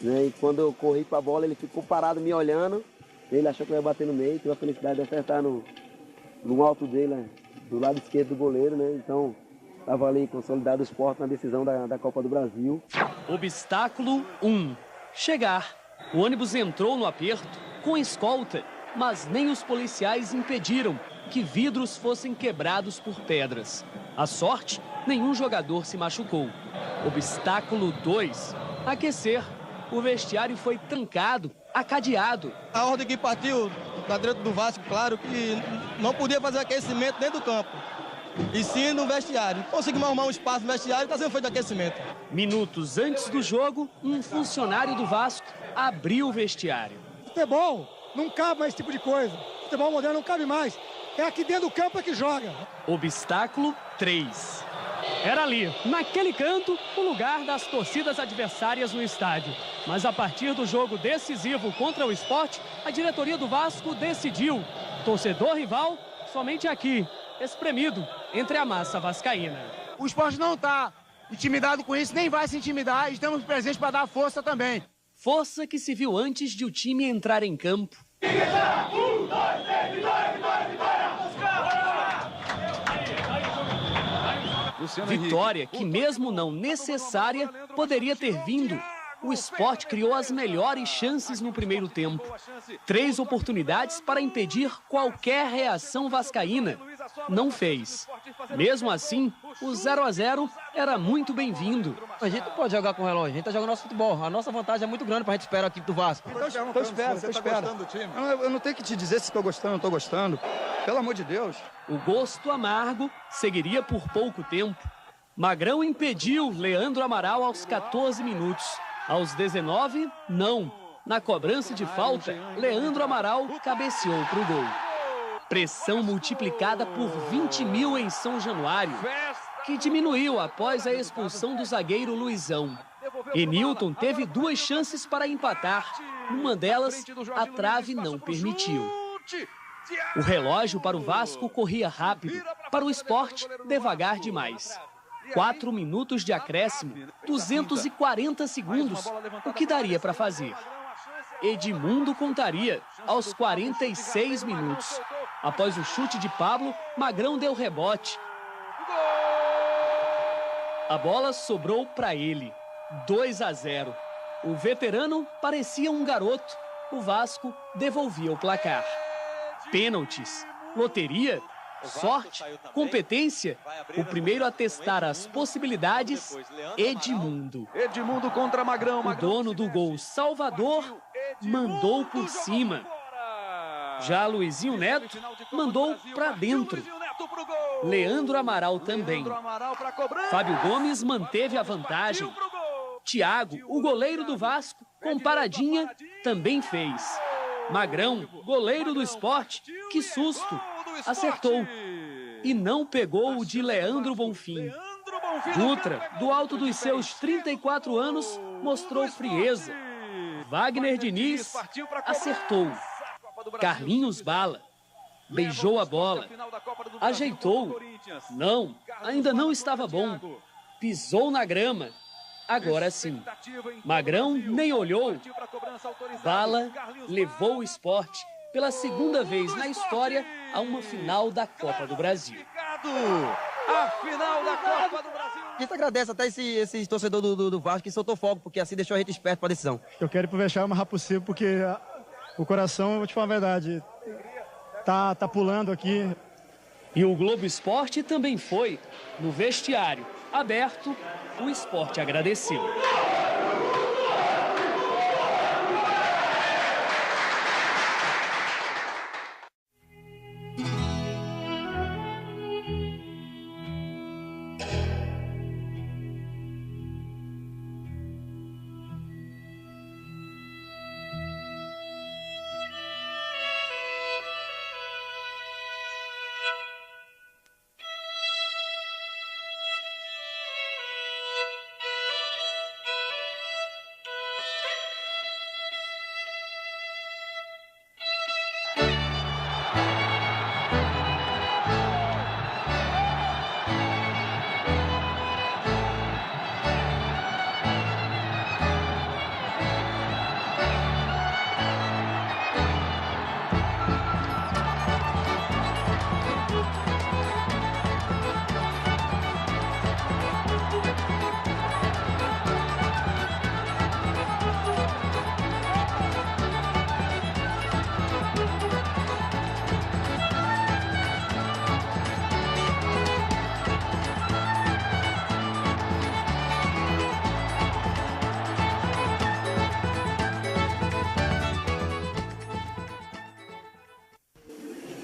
Speaker 2: Né? E quando eu corri para a bola, ele ficou parado me olhando, ele achou que eu ia bater no meio, tive a felicidade de acertar no alto dele, né? Do lado esquerdo do goleiro, né? Então, estava ali consolidado o Sport na decisão da Copa do Brasil.
Speaker 10: Obstáculo 1. Chegar. O ônibus entrou no aperto com escolta, mas nem os policiais impediram que vidros fossem quebrados por pedras. A sorte, nenhum jogador se machucou. Obstáculo 2. Aquecer. O vestiário foi trancado, acadeado.
Speaker 19: A ordem que partiu da direita do Vasco, claro, que não podia fazer aquecimento dentro do campo, e sim no vestiário. Conseguimos arrumar um espaço no vestiário e está sendo feito aquecimento.
Speaker 10: Minutos antes do jogo, um funcionário do Vasco abriu o vestiário.
Speaker 7: Futebol não cabe mais esse tipo de coisa. Futebol moderno não cabe mais. É aqui dentro do campo é que joga.
Speaker 10: Obstáculo 3. Era ali, naquele canto, o lugar das torcidas adversárias no estádio. Mas a partir do jogo decisivo contra o Sport, a diretoria do Vasco decidiu. Torcedor rival, somente aqui, espremido entre a massa vascaína.
Speaker 13: O Sport não está intimidado com isso, nem vai se intimidar, e estamos presentes para dar força também.
Speaker 10: Força que se viu antes de o time entrar em campo. O Vitória que, mesmo não necessária, poderia ter vindo. O Sport criou as melhores chances no primeiro tempo. 3 oportunidades para impedir qualquer reação vascaína. Não fez. Mesmo assim, o 0 a 0 era muito bem-vindo.
Speaker 16: A gente não pode jogar com o relógio, a gente tá jogando nosso futebol. A nossa vantagem é muito grande pra gente esperar a equipe do Vasco.
Speaker 21: Eu não tenho que te dizer se estou gostando ou não estou gostando. Pelo amor de Deus.
Speaker 10: O gosto amargo seguiria por pouco tempo. Magrão impediu Leandro Amaral aos 14 minutos. Aos 19, não. Na cobrança de falta, Leandro Amaral cabeceou para o gol. Pressão multiplicada por 20 mil em São Januário, que diminuiu após a expulsão do zagueiro Luizão. Enilton teve 2 chances para empatar. Uma delas, a trave não permitiu. O relógio para o Vasco corria rápido, para o Sport, devagar demais. 4 minutos de acréscimo, 240 segundos, o que daria para fazer? Edmundo contaria aos 46 minutos. Após o chute de Pablo, Magrão deu rebote. A bola sobrou para ele. 2 a 0. O veterano parecia um garoto. O Vasco devolvia o placar. Pênaltis, loteria, sorte, competência. O primeiro a testar as possibilidades, Edmundo.
Speaker 1: Edmundo contra Magrão.
Speaker 10: O dono do gol Salvador mandou por cima. Já Luizinho Neto mandou para dentro. Leandro Amaral também. Fábio Gomes manteve a vantagem. Thiago, o goleiro do Vasco, com paradinha, também fez. Magrão, goleiro do Sport, que susto, acertou. E não pegou o de Leandro Bonfim. Dutra, do alto dos seus 34 anos, mostrou frieza. Wagner Diniz acertou. Carlinhos Bala beijou a bola. Ajeitou. Não, ainda não estava bom. Pisou na grama. Agora sim. Magrão nem olhou. Bala levou o Sport pela segunda vez na história a uma final da Copa do Brasil.
Speaker 1: A final da Copa do Brasil.
Speaker 16: A gente agradece até esse torcedor do Vasco que soltou fogo, porque assim deixou a gente esperto para a decisão.
Speaker 4: Eu quero ir pro vestiário o mais rápido possível, porque o coração, eu vou te falar a verdade, tá pulando aqui.
Speaker 10: E o Globo Esporte também foi. No vestiário aberto, o Sport agradeceu.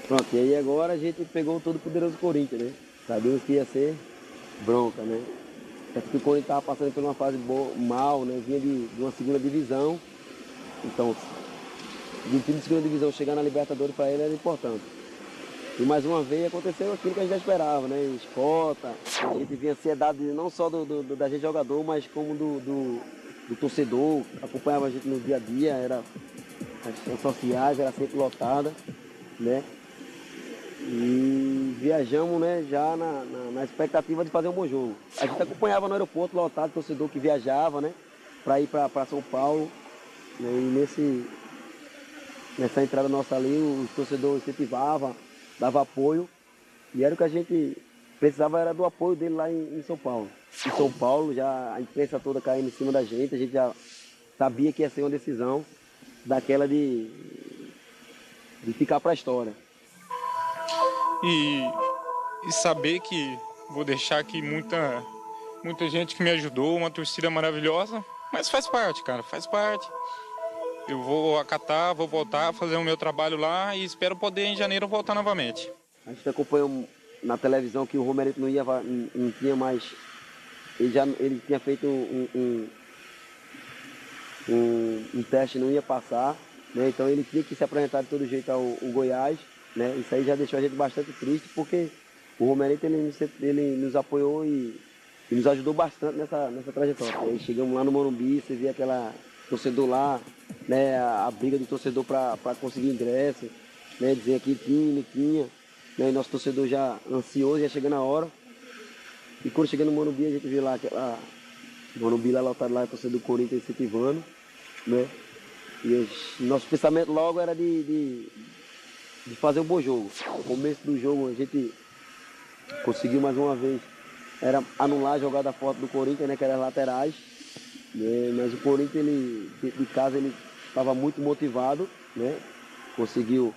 Speaker 2: Pronto, e aí agora a gente pegou o todo-poderoso Corinthians, né? Sabíamos que ia ser bronca, né? Até porque o Corinthians estava passando por uma fase mal, né? Vinha de uma segunda divisão. Então, de um time de segunda divisão chegar na Libertadores para ele era importante. E mais uma vez aconteceu aquilo que a gente já esperava, né? Escota, a gente vinha ansiedade não só da gente jogador, mas como do torcedor, acompanhava a gente no dia a dia, as redes sociais, era sempre lotada, né? E viajamos, né, já na expectativa de fazer um bom jogo. A gente acompanhava no aeroporto lotado, torcedor que viajava, né, para ir para São Paulo. Né, e nessa entrada nossa ali, os torcedores incentivavam, davam apoio. E era o que a gente precisava era do apoio dele lá em São Paulo. Em São Paulo, já a imprensa toda caindo em cima da gente, a gente já sabia que ia ser uma decisão daquela de ficar para a história.
Speaker 5: E saber que vou deixar aqui muita gente que me ajudou, uma torcida maravilhosa, mas faz parte, cara, faz parte. Eu vou acatar, vou voltar, fazer o meu trabalho lá e espero poder em janeiro voltar novamente.
Speaker 2: A gente acompanhou na televisão que o Romerito não tinha mais, ele tinha feito um teste, não ia passar, né? Então ele tinha que se apresentar de todo jeito ao Goiás, né? Isso aí já deixou a gente bastante triste, porque o Romerito ele nos apoiou e nos ajudou bastante nessa trajetória. Aí chegamos lá no Morumbi, você vê aquela torcedor lá, né? A briga do torcedor para conseguir ingresso, né? Dizer que tinha, né? E nosso torcedor já ansioso, já chegando a hora. E quando chegando no Morumbi, a gente viu lá aquela Morumbi lá lotado, lá, a torcedor do Corinthians incentivando, né? E nosso pensamento logo era de fazer um bom jogo. No começo do jogo a gente conseguiu mais uma vez, era anular a jogada forte do Corinthians, né? Que era as laterais. Né? Mas o Corinthians, ele, de casa, ele estava muito motivado, né? Conseguiu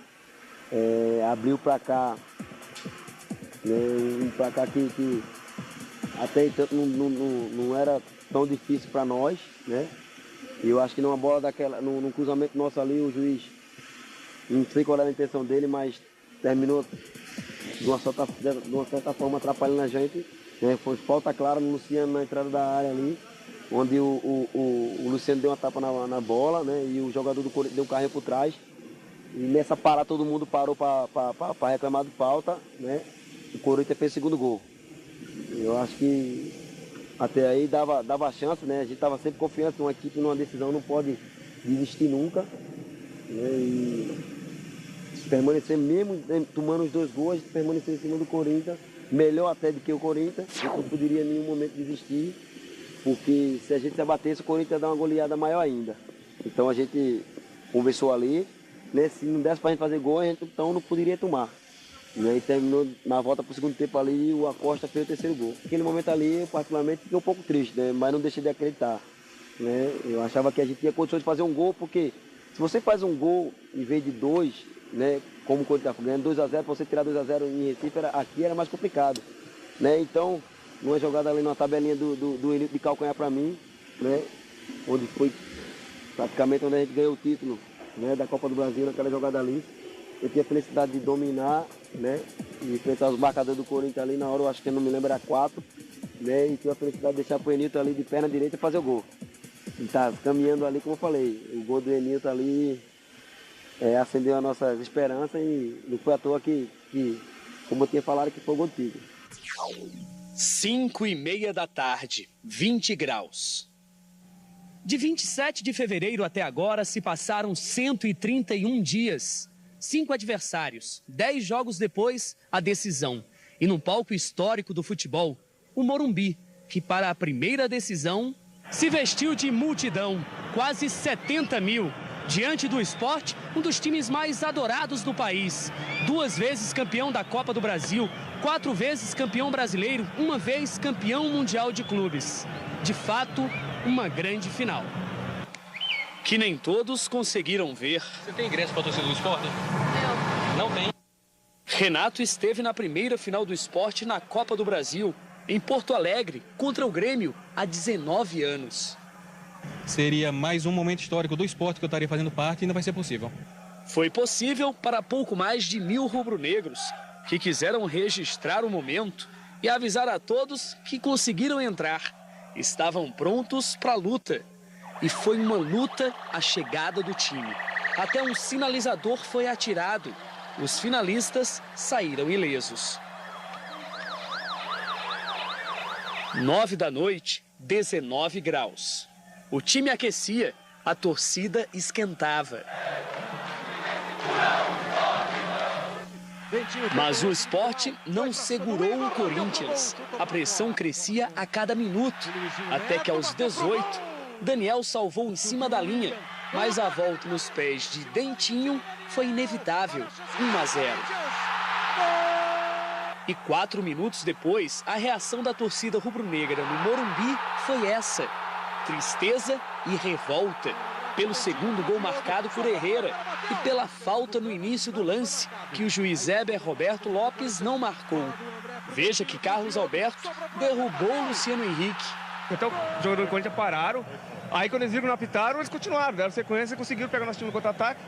Speaker 2: abrir o placar, né? Um placar que até então não era tão difícil para nós, né? E eu acho que numa bola daquela, num cruzamento nosso ali, o juiz, não sei qual era a intenção dele, mas terminou de uma certa forma atrapalhando a gente, né? Foi falta clara no Luciano na entrada da área ali, onde o Luciano deu uma tapa na bola, né? E o jogador do Corinthians deu um carrinho por trás. E nessa parada todo mundo parou para reclamar de falta, né? O Corinthians fez o segundo gol. Eu acho que até aí dava chance, né? A gente estava sempre confiante, uma equipe numa decisão não pode desistir nunca. Né? E permanecer mesmo, tomando os 2 gols, a gente permanecer em cima do Corinthians, melhor até do que o Corinthians. A gente não poderia em nenhum momento desistir, porque se a gente se abatesse, o Corinthians ia dar uma goleada maior ainda. Então a gente conversou ali, né? Se não desse para a gente fazer gol, a gente então não poderia tomar. Né? E terminou na volta para o segundo tempo ali, o Acosta fez o 3º gol. Naquele momento ali, eu particularmente fiquei um pouco triste, né? Mas não deixei de acreditar. Né? Eu achava que a gente tinha condições de fazer um gol, porque se você faz um gol em vez de 2, né? Como o Corinthians está ganhando 2-0, para você tirar 2-0 em Recife, aqui era mais complicado. Né? Então, numa jogada ali numa tabelinha do Enilton de calcanhar para mim, né? Onde foi praticamente onde a gente ganhou o título, né? Da Copa do Brasil, naquela jogada ali. Eu tinha a felicidade de dominar, né? E enfrentar os marcadores do Corinthians ali na hora, eu acho que eu não me lembro, era 4, né? E tinha a felicidade de deixar pro Enilton ali de perna direita e fazer o gol. E tá caminhando ali, como eu falei, o gol do Enilton ali acendeu a nossa esperança e não foi à toa que como eu tinha falado, que foi o gol do Tigre.
Speaker 10: 5:30 da tarde, 20 graus. De 27 de fevereiro até agora se passaram 131 dias. 5 adversários, 10 jogos depois, a decisão. E num palco histórico do futebol, o Morumbi, que para a primeira decisão se vestiu de multidão, quase 70 mil. Diante do Sport, um dos times mais adorados do país. 2 vezes campeão da Copa do Brasil, 4 vezes campeão brasileiro, 1 vez campeão mundial de clubes. De fato, uma grande final. Que nem todos conseguiram ver.
Speaker 18: Você tem ingresso para a torcida do Sport? Não tem.
Speaker 10: Renato esteve na primeira final do Sport na Copa do Brasil, em Porto Alegre, contra o Grêmio, há 19 anos.
Speaker 6: Seria mais um momento histórico do Sport que eu estaria fazendo parte e não vai ser possível.
Speaker 10: Foi possível para pouco mais de 1000 rubro-negros que quiseram registrar o momento e avisar a todos que conseguiram entrar. Estavam prontos para a luta. E foi uma luta a chegada do time. Até um sinalizador foi atirado. Os finalistas saíram ilesos. 9 da noite, 19 graus. O time aquecia, a torcida esquentava. Mas o Sport não segurou o Corinthians. A pressão crescia a cada minuto, até que aos 18, Daniel salvou em cima da linha, mas a volta nos pés de Dentinho foi inevitável, 1-0. E 4 minutos depois, a reação da torcida rubro-negra no Morumbi foi essa: tristeza e revolta. Pelo segundo gol marcado por Herrera e pela falta no início do lance, que o juiz Heber Roberto Lopes não marcou. Veja que Carlos Alberto derrubou o Luciano Henrique.
Speaker 3: Então, os jogadores do Corinthians pararam, aí quando eles viram que não apitaram, eles continuaram, deram sequência e conseguiram pegar nosso time no contra-ataque.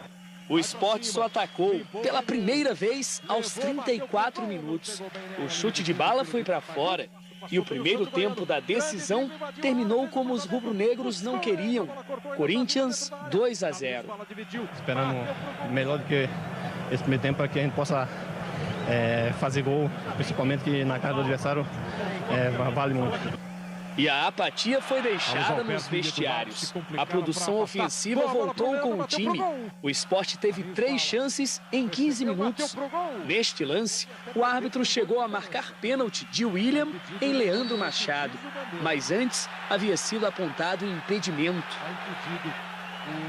Speaker 10: O Sport só atacou pela primeira vez aos 34 minutos. O chute de bala foi para fora. E o primeiro tempo da decisão terminou como os rubro-negros não queriam. Corinthians 2-0.
Speaker 22: Esperando melhor do que esse primeiro tempo para que a gente possa fazer gol, principalmente que na casa do adversário vale muito.
Speaker 10: E a apatia foi deixada nos vestiários. A produção ofensiva voltou com o time. O Sport teve 3 chances em 15 minutos. Neste lance, o árbitro chegou a marcar pênalti de William em Leandro Machado. Mas antes havia sido apontado impedimento.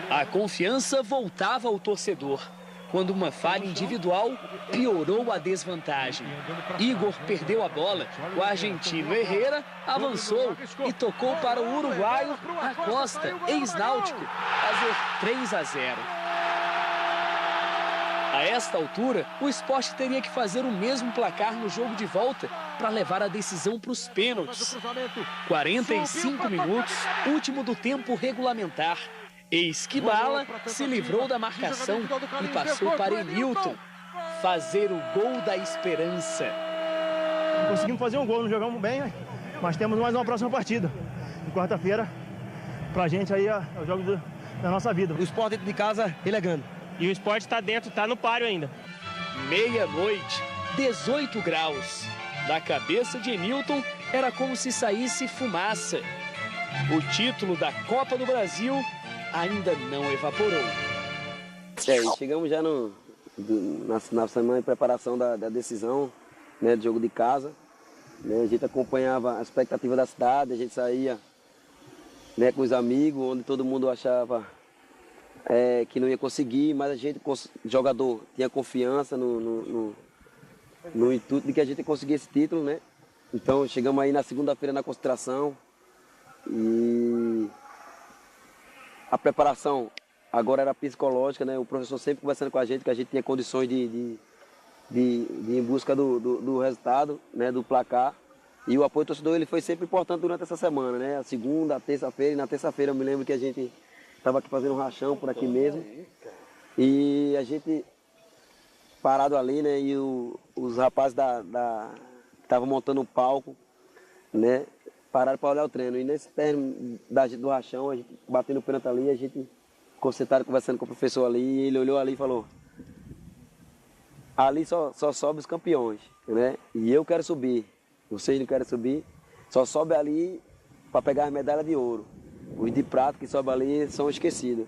Speaker 10: A confiança voltava ao torcedor, quando uma falha individual piorou a desvantagem. Igor perdeu a bola, o argentino Herrera avançou e tocou para o uruguaio Acosta, ex-náutico, fazer 3-0. A esta altura, o Sport teria que fazer o mesmo placar no jogo de volta para levar a decisão para os pênaltis. 45 minutos, último do tempo regulamentar. Eis que Bala se livrou da marcação e passou para Emilton fazer o gol da esperança.
Speaker 12: Conseguimos fazer um gol, não jogamos bem, mas temos mais uma próxima partida. De quarta-feira, pra gente aí é o jogo da nossa vida.
Speaker 2: O Sport dentro de casa, ele é grande.
Speaker 20: E o Sport está dentro, está no páreo ainda.
Speaker 10: Meia-noite, 18 graus. Da cabeça de Emilton era como se saísse fumaça. O título da Copa do Brasil ainda não evaporou.
Speaker 2: Chegamos já na semana de preparação da decisão, né, do jogo de casa. Né, a gente acompanhava a expectativa da cidade, a gente saía, né, com os amigos, onde todo mundo achava que não ia conseguir, mas a gente, jogador, tinha confiança no intuito de que a gente conseguisse esse título, né? Então chegamos aí na segunda-feira na concentração e a preparação agora era psicológica, né? O professor sempre conversando com a gente, que a gente tinha condições de ir em busca do resultado, né? Do placar. E o apoio do torcedor ele foi sempre importante durante essa semana, né? A segunda, a terça-feira, e na terça-feira eu me lembro que a gente estava aqui fazendo um rachão por aqui mesmo. E a gente parado ali, né? E os rapazes que estavam montando o palco, né? Pararam para olhar o treino. E nesse término do rachão, a gente batendo o pênalti ali, a gente concentrado conversando com o professor ali, e ele olhou ali e falou: ali só sobe os campeões, né? E eu quero subir. Vocês não querem subir, só sobe ali para pegar as medalhas de ouro. Os de prata que sobem ali são esquecidos.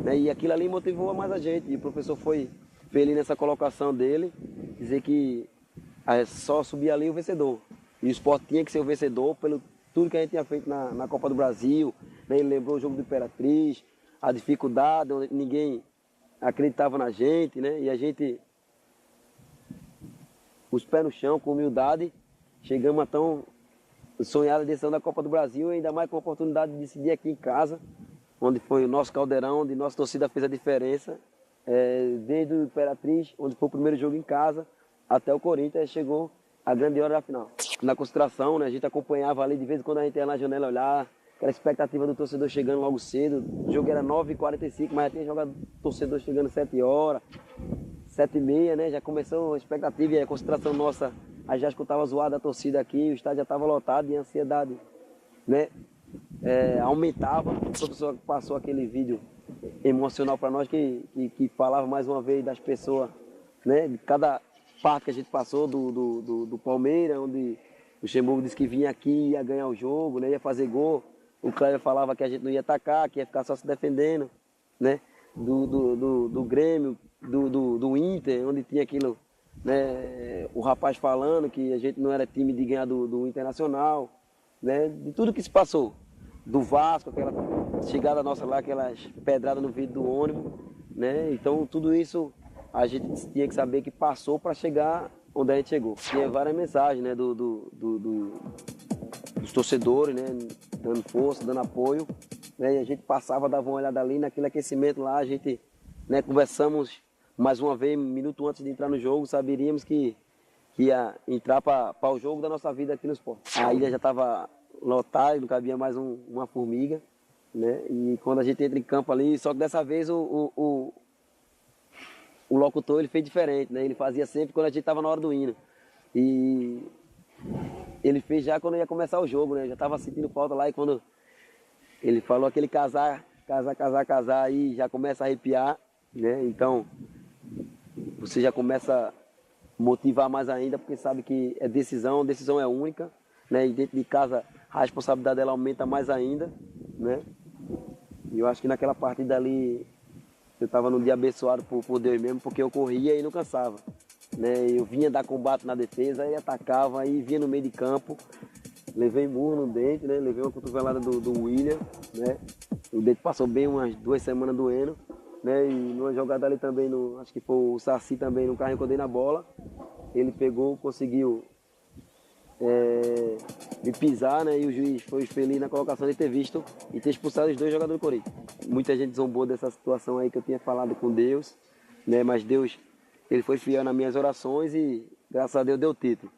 Speaker 2: Né? E aquilo ali motivou mais a gente. E o professor foi feliz nessa colocação dele, dizer que só subir ali o vencedor. E o Sport tinha que ser o vencedor pelo tudo que a gente tinha feito na Copa do Brasil. Né? Ele lembrou o jogo do Imperatriz, a dificuldade, onde ninguém acreditava na gente. Né? E a gente, os pés no chão, com humildade, chegamos a tão sonhada decisão da Copa do Brasil, ainda mais com a oportunidade de decidir aqui em casa, onde foi o nosso caldeirão, onde nossa torcida fez a diferença. Desde o Imperatriz, onde foi o primeiro jogo em casa, até o Corinthians, chegou a grande hora da final. Na concentração, né, a gente acompanhava ali, de vez em quando a gente ia na janela olhar, aquela expectativa do torcedor chegando logo cedo. O jogo era 9h45, mas já tinha jogado torcedor chegando 7 horas, 7h30, né? Já começou a expectativa e a concentração nossa. Aí já escutava zoada a torcida aqui, o estádio já estava lotado e a ansiedade, né, aumentava. O professor passou aquele vídeo emocional para nós que falava mais uma vez das pessoas, né, de cada parte que a gente passou do Palmeiras, onde o Luxemburgo disse que vinha aqui, ia ganhar o jogo, né, ia fazer gol. O Cléber falava que a gente não ia atacar, que ia ficar só se defendendo, né, do Grêmio, do Inter, onde tinha aquilo, né, o rapaz falando que a gente não era time de ganhar do Internacional, né, de tudo que se passou, do Vasco, aquela chegada nossa lá, aquelas pedradas no vidro do ônibus, né, então tudo isso a gente tinha que saber que passou para chegar onde a gente chegou. Tinha várias mensagens, né, dos torcedores, né, dando força, dando apoio, né, e a gente passava, dava uma olhada ali, naquele aquecimento lá, a gente, né, conversamos mais uma vez, um minuto antes de entrar no jogo, saberíamos que ia entrar para o jogo da nossa vida aqui no esporte. A ilha já estava lotada, não cabia mais uma formiga, né, e quando a gente entra em campo ali, só que dessa vez o locutor ele fez diferente, né? Ele fazia sempre quando a gente estava na hora do hino. E ele fez já quando ia começar o jogo, né? Eu já estava sentindo falta lá e quando ele falou aquele casar, aí já começa a arrepiar, né? Então você já começa a motivar mais ainda, porque sabe que é decisão é única, né? E dentro de casa a responsabilidade dela aumenta mais ainda, né? E eu acho que naquela partida ali eu estava num dia abençoado por Deus mesmo, porque eu corria e não cansava, né? Eu vinha dar combate na defesa, aí atacava, aí vinha no meio de campo, levei murro no dente, né? Levei uma cotovelada do William, né? O dente passou bem umas 2 semanas doendo, né? E numa jogada ali também, acho que foi o Saci também, no carrinho que eu dei na bola, ele pegou, conseguiu me pisar, né? E o juiz foi feliz na colocação de ter visto e ter expulsado os 2 jogadores do Corinthians. Muita gente zombou dessa situação aí que eu tinha falado com Deus, né? Mas Deus, ele foi fiel nas minhas orações e graças a Deus deu o título.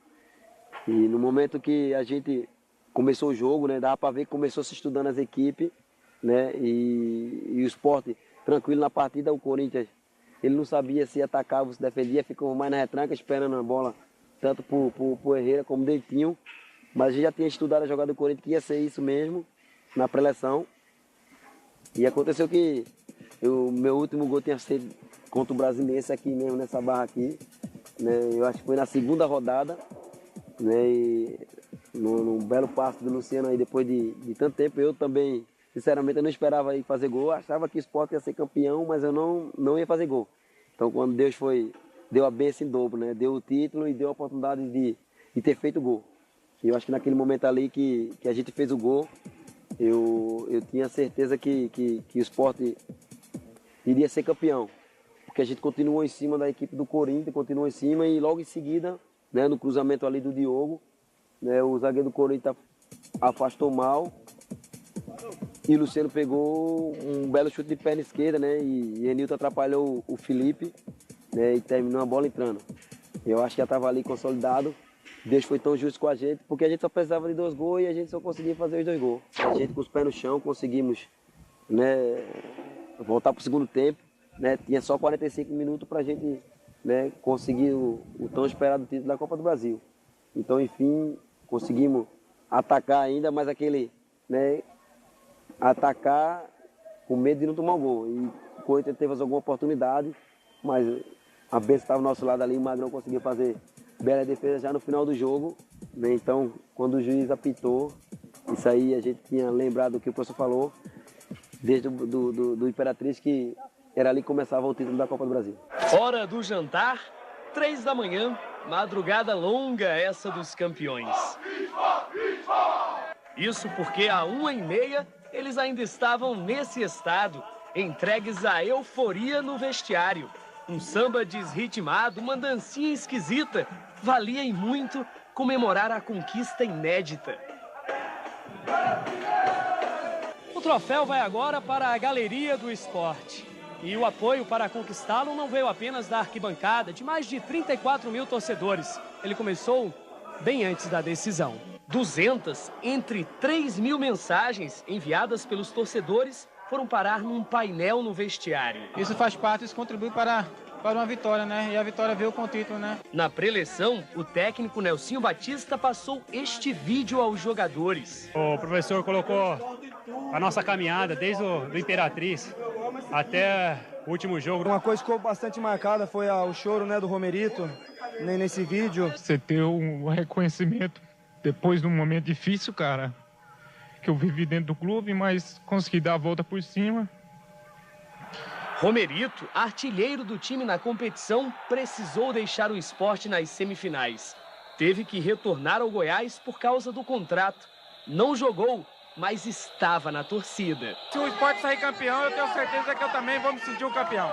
Speaker 2: E no momento que a gente começou o jogo, né? Dava para ver que começou se estudando as equipes, né? E o Sport tranquilo na partida, o Corinthians, ele não sabia se atacava ou se defendia, ficou mais na retranca esperando a bola, tanto por Herrera como Dentinho, mas a gente já tinha estudado a jogada do Corinthians, que ia ser isso mesmo, na pré-eleção. E aconteceu que o meu último gol tinha sido contra o Brasiliense aqui mesmo, nessa barra aqui, né? Eu acho que foi na segunda rodada, né? E num belo passe do Luciano aí, depois de tanto tempo, eu também, sinceramente, eu não esperava ir fazer gol, achava que o Sport ia ser campeão, mas eu não ia fazer gol. Então quando Deus deu a bênção em dobro, né? Deu o título e deu a oportunidade de ter feito o gol. E eu acho que naquele momento ali que a gente fez o gol, eu tinha certeza que o Sport iria ser campeão. Porque a gente continuou em cima da equipe do Corinthians, continuou em cima e logo em seguida, né, no cruzamento ali do Diogo, né, o zagueiro do Corinthians afastou mal e o Luciano pegou um belo chute de perna esquerda, né, e Enilton atrapalhou o Felipe, né, e terminou a bola entrando. Eu acho que já estava ali consolidado. Deus foi tão justo com a gente, porque a gente só precisava de 2 gols e a gente só conseguia fazer os 2 gols. A gente com os pés no chão conseguimos, né, voltar para o segundo tempo, né, tinha só 45 minutos para a gente, né, conseguir o tão esperado título da Copa do Brasil. Então, enfim, conseguimos atacar ainda, mas aquele, né, atacar com medo de não tomar o gol. E o Corinthians teve alguma oportunidade, mas a bênção estava do nosso lado ali, o Magrão conseguiu fazer bela defesa já no final do jogo, né? Então, quando o juiz apitou, isso aí a gente tinha lembrado do que o professor falou, desde do Imperatriz, que era ali que começava o título da Copa do Brasil.
Speaker 10: Hora do jantar, 3 da manhã, madrugada longa essa dos campeões. Isso porque à 1h30 eles ainda estavam nesse estado, entregues à euforia no vestiário. Um samba desritimado, uma dancinha esquisita, valia e muito comemorar a conquista inédita. O troféu vai agora para a Galeria do Esporte. E o apoio para conquistá-lo não veio apenas da arquibancada, de mais de 34 mil torcedores. Ele começou bem antes da decisão. 200 entre 3 mil mensagens enviadas pelos torcedores foram parar num painel no vestiário.
Speaker 5: Isso faz parte, isso contribui para uma vitória, né? E a vitória veio com o título, né?
Speaker 10: Na pré-eleição, o técnico Nelsinho Batista passou este vídeo aos jogadores.
Speaker 8: O professor colocou a nossa caminhada desde o Imperatriz até o último jogo.
Speaker 9: Uma coisa que ficou bastante marcada foi o choro, né, do Romerito, nesse vídeo.
Speaker 5: Você ter um reconhecimento depois de um momento difícil, cara, que eu vivi dentro do clube, mas consegui dar a volta por cima.
Speaker 10: Romerito, artilheiro do time na competição, precisou deixar o Sport nas semifinais. Teve que retornar ao Goiás por causa do contrato. Não jogou, mas estava na torcida.
Speaker 5: Se o Sport sair campeão, eu tenho certeza que eu também vou me sentir um campeão.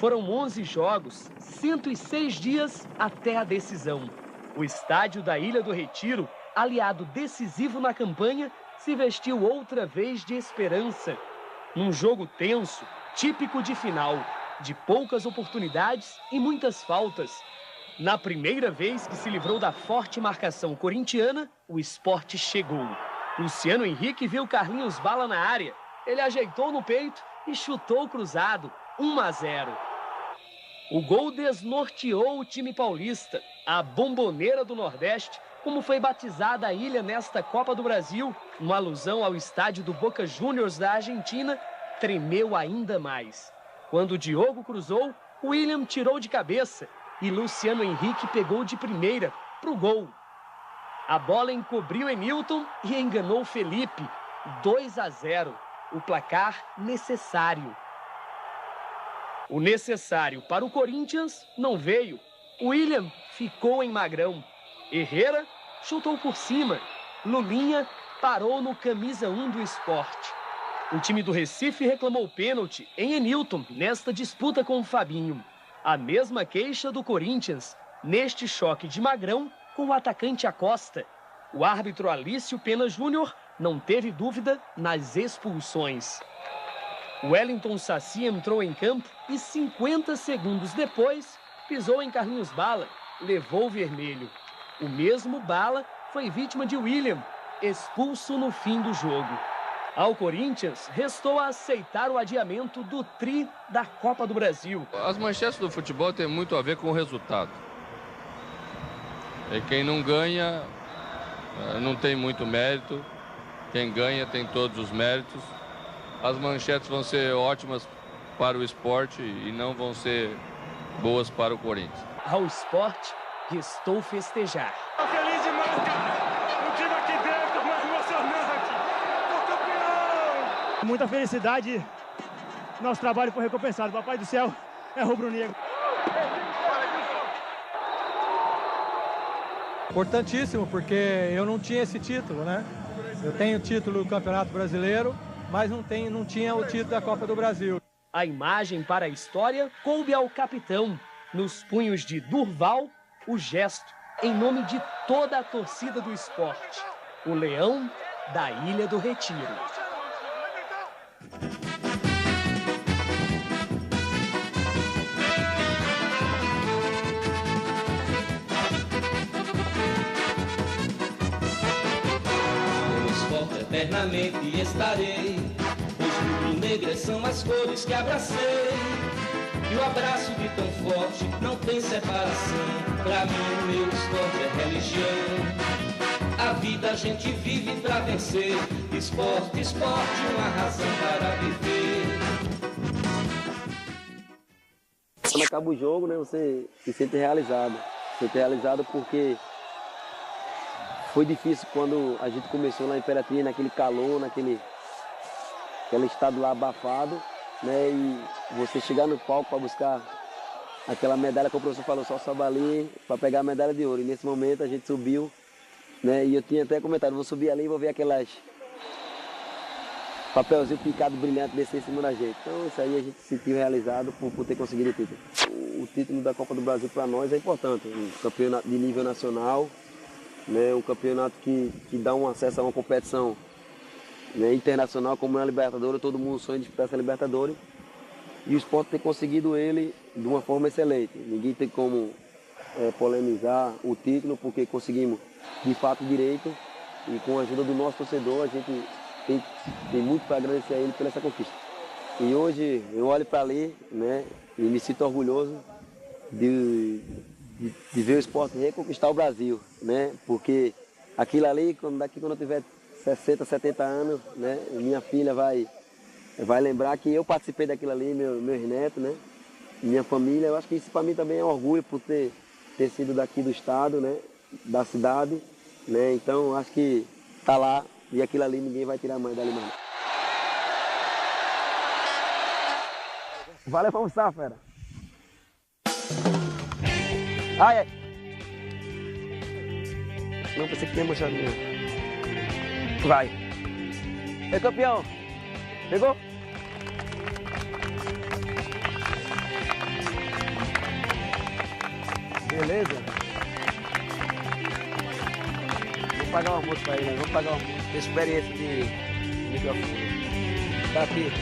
Speaker 10: Foram 11 jogos, 106 dias até a decisão. O estádio da Ilha do Retiro, aliado decisivo na campanha, se vestiu outra vez de esperança. Num jogo tenso, típico de final, de poucas oportunidades e muitas faltas. Na primeira vez que se livrou da forte marcação corintiana, o Sport chegou. Luciano Henrique viu Carlinhos Bala na área. Ele ajeitou no peito e chutou cruzado, 1-0. O gol desnorteou o time paulista. A Bomboneira do Nordeste, como foi batizada a ilha nesta Copa do Brasil, uma alusão ao estádio do Boca Juniors da Argentina, tremeu ainda mais. Quando Diogo cruzou, William tirou de cabeça e Luciano Henrique pegou de primeira pro gol. A bola encobriu Enilton e enganou Felipe. 2-0, o placar necessário. O necessário para o Corinthians não veio. William ficou em Magrão. Herrera chutou por cima. Lulinha parou no camisa 1 do Sport. O time do Recife reclamou pênalti em Enilton nesta disputa com o Fabinho. A mesma queixa do Corinthians neste choque de Magrão com o atacante Acosta. O árbitro Alício Pena Júnior não teve dúvida nas expulsões. Wellington Saci entrou em campo e 50 segundos depois pisou em Carlinhos Bala, levou o vermelho. O mesmo Bala foi vítima de William, expulso no fim do jogo. Ao Corinthians, restou aceitar o adiamento do tri da Copa do Brasil.
Speaker 11: As manchetes do futebol têm muito a ver com o resultado. E quem não ganha não tem muito mérito. Quem ganha tem todos os méritos. As manchetes vão ser ótimas para o esporte e não vão ser boas para o Corinthians.
Speaker 10: Ao esporte, restou festejar.
Speaker 18: Tô feliz demais, cara. O time aqui dentro, mais emocionante. Tô campeão!
Speaker 12: Muita felicidade. Nosso trabalho foi recompensado. Papai do céu é rubro-negro.
Speaker 15: Importantíssimo, porque eu não tinha esse título, né? Eu tenho o título do Campeonato Brasileiro, mas não tinha o título da Copa do Brasil.
Speaker 10: A imagem para a história coube ao capitão. Nos punhos de Durval, o gesto em nome de toda a torcida do esporte. O Leão da Ilha do Retiro.
Speaker 23: Eternamente estarei, pois rubro-negras são as cores que abracei. E o abraço de tão forte não tem separação. Pra mim o meu esporte é religião. A vida a gente vive pra vencer. Esporte, esporte, uma razão para viver.
Speaker 2: Quando acaba o jogo, né, você se sente realizado. Se sente realizado porque foi difícil quando a gente começou na Imperatriz, naquele calor, naquele estado lá abafado, né? E você chegar no palco para buscar aquela medalha que o professor falou, só sobe ali para pegar a medalha de ouro. E nesse momento a gente subiu, né? E eu tinha até comentado, vou subir ali e vou ver aquelas papelzinho picado brilhante descer em cima da gente. Então isso aí a gente se sentiu realizado por ter conseguido o título. O título da Copa do Brasil para nós é importante, um campeonato de nível nacional. Né, um campeonato que dá um acesso a uma competição, né, internacional como é a Libertadores. Todo mundo sonha de disputar essa Libertadores e o Sport tem conseguido ele de uma forma excelente. Ninguém tem como polemizar o título porque conseguimos de fato direito e com a ajuda do nosso torcedor a gente tem muito para agradecer a ele por essa conquista. E hoje eu olho para ali, né, e me sinto orgulhoso de ver o esporte reconquistar o Brasil, né? Porque aquilo ali, quando eu tiver 60, 70 anos, né? Minha filha vai lembrar que eu participei daquilo ali, meus netos, né? Minha família. Eu acho que isso para mim também é um orgulho por ter sido daqui do estado, né? Da cidade, né? Então acho que tá lá e aquilo ali ninguém vai tirar mais dali mais. Valeu pra almoçar, fera. Ai, ai. Não, pensei que tinha manchado mesmo. Vai. É campeão. Pegou? Beleza? Vou pagar o almoço pra ele, vamos pagar o almoço. Experiência de microfone. Tá aqui.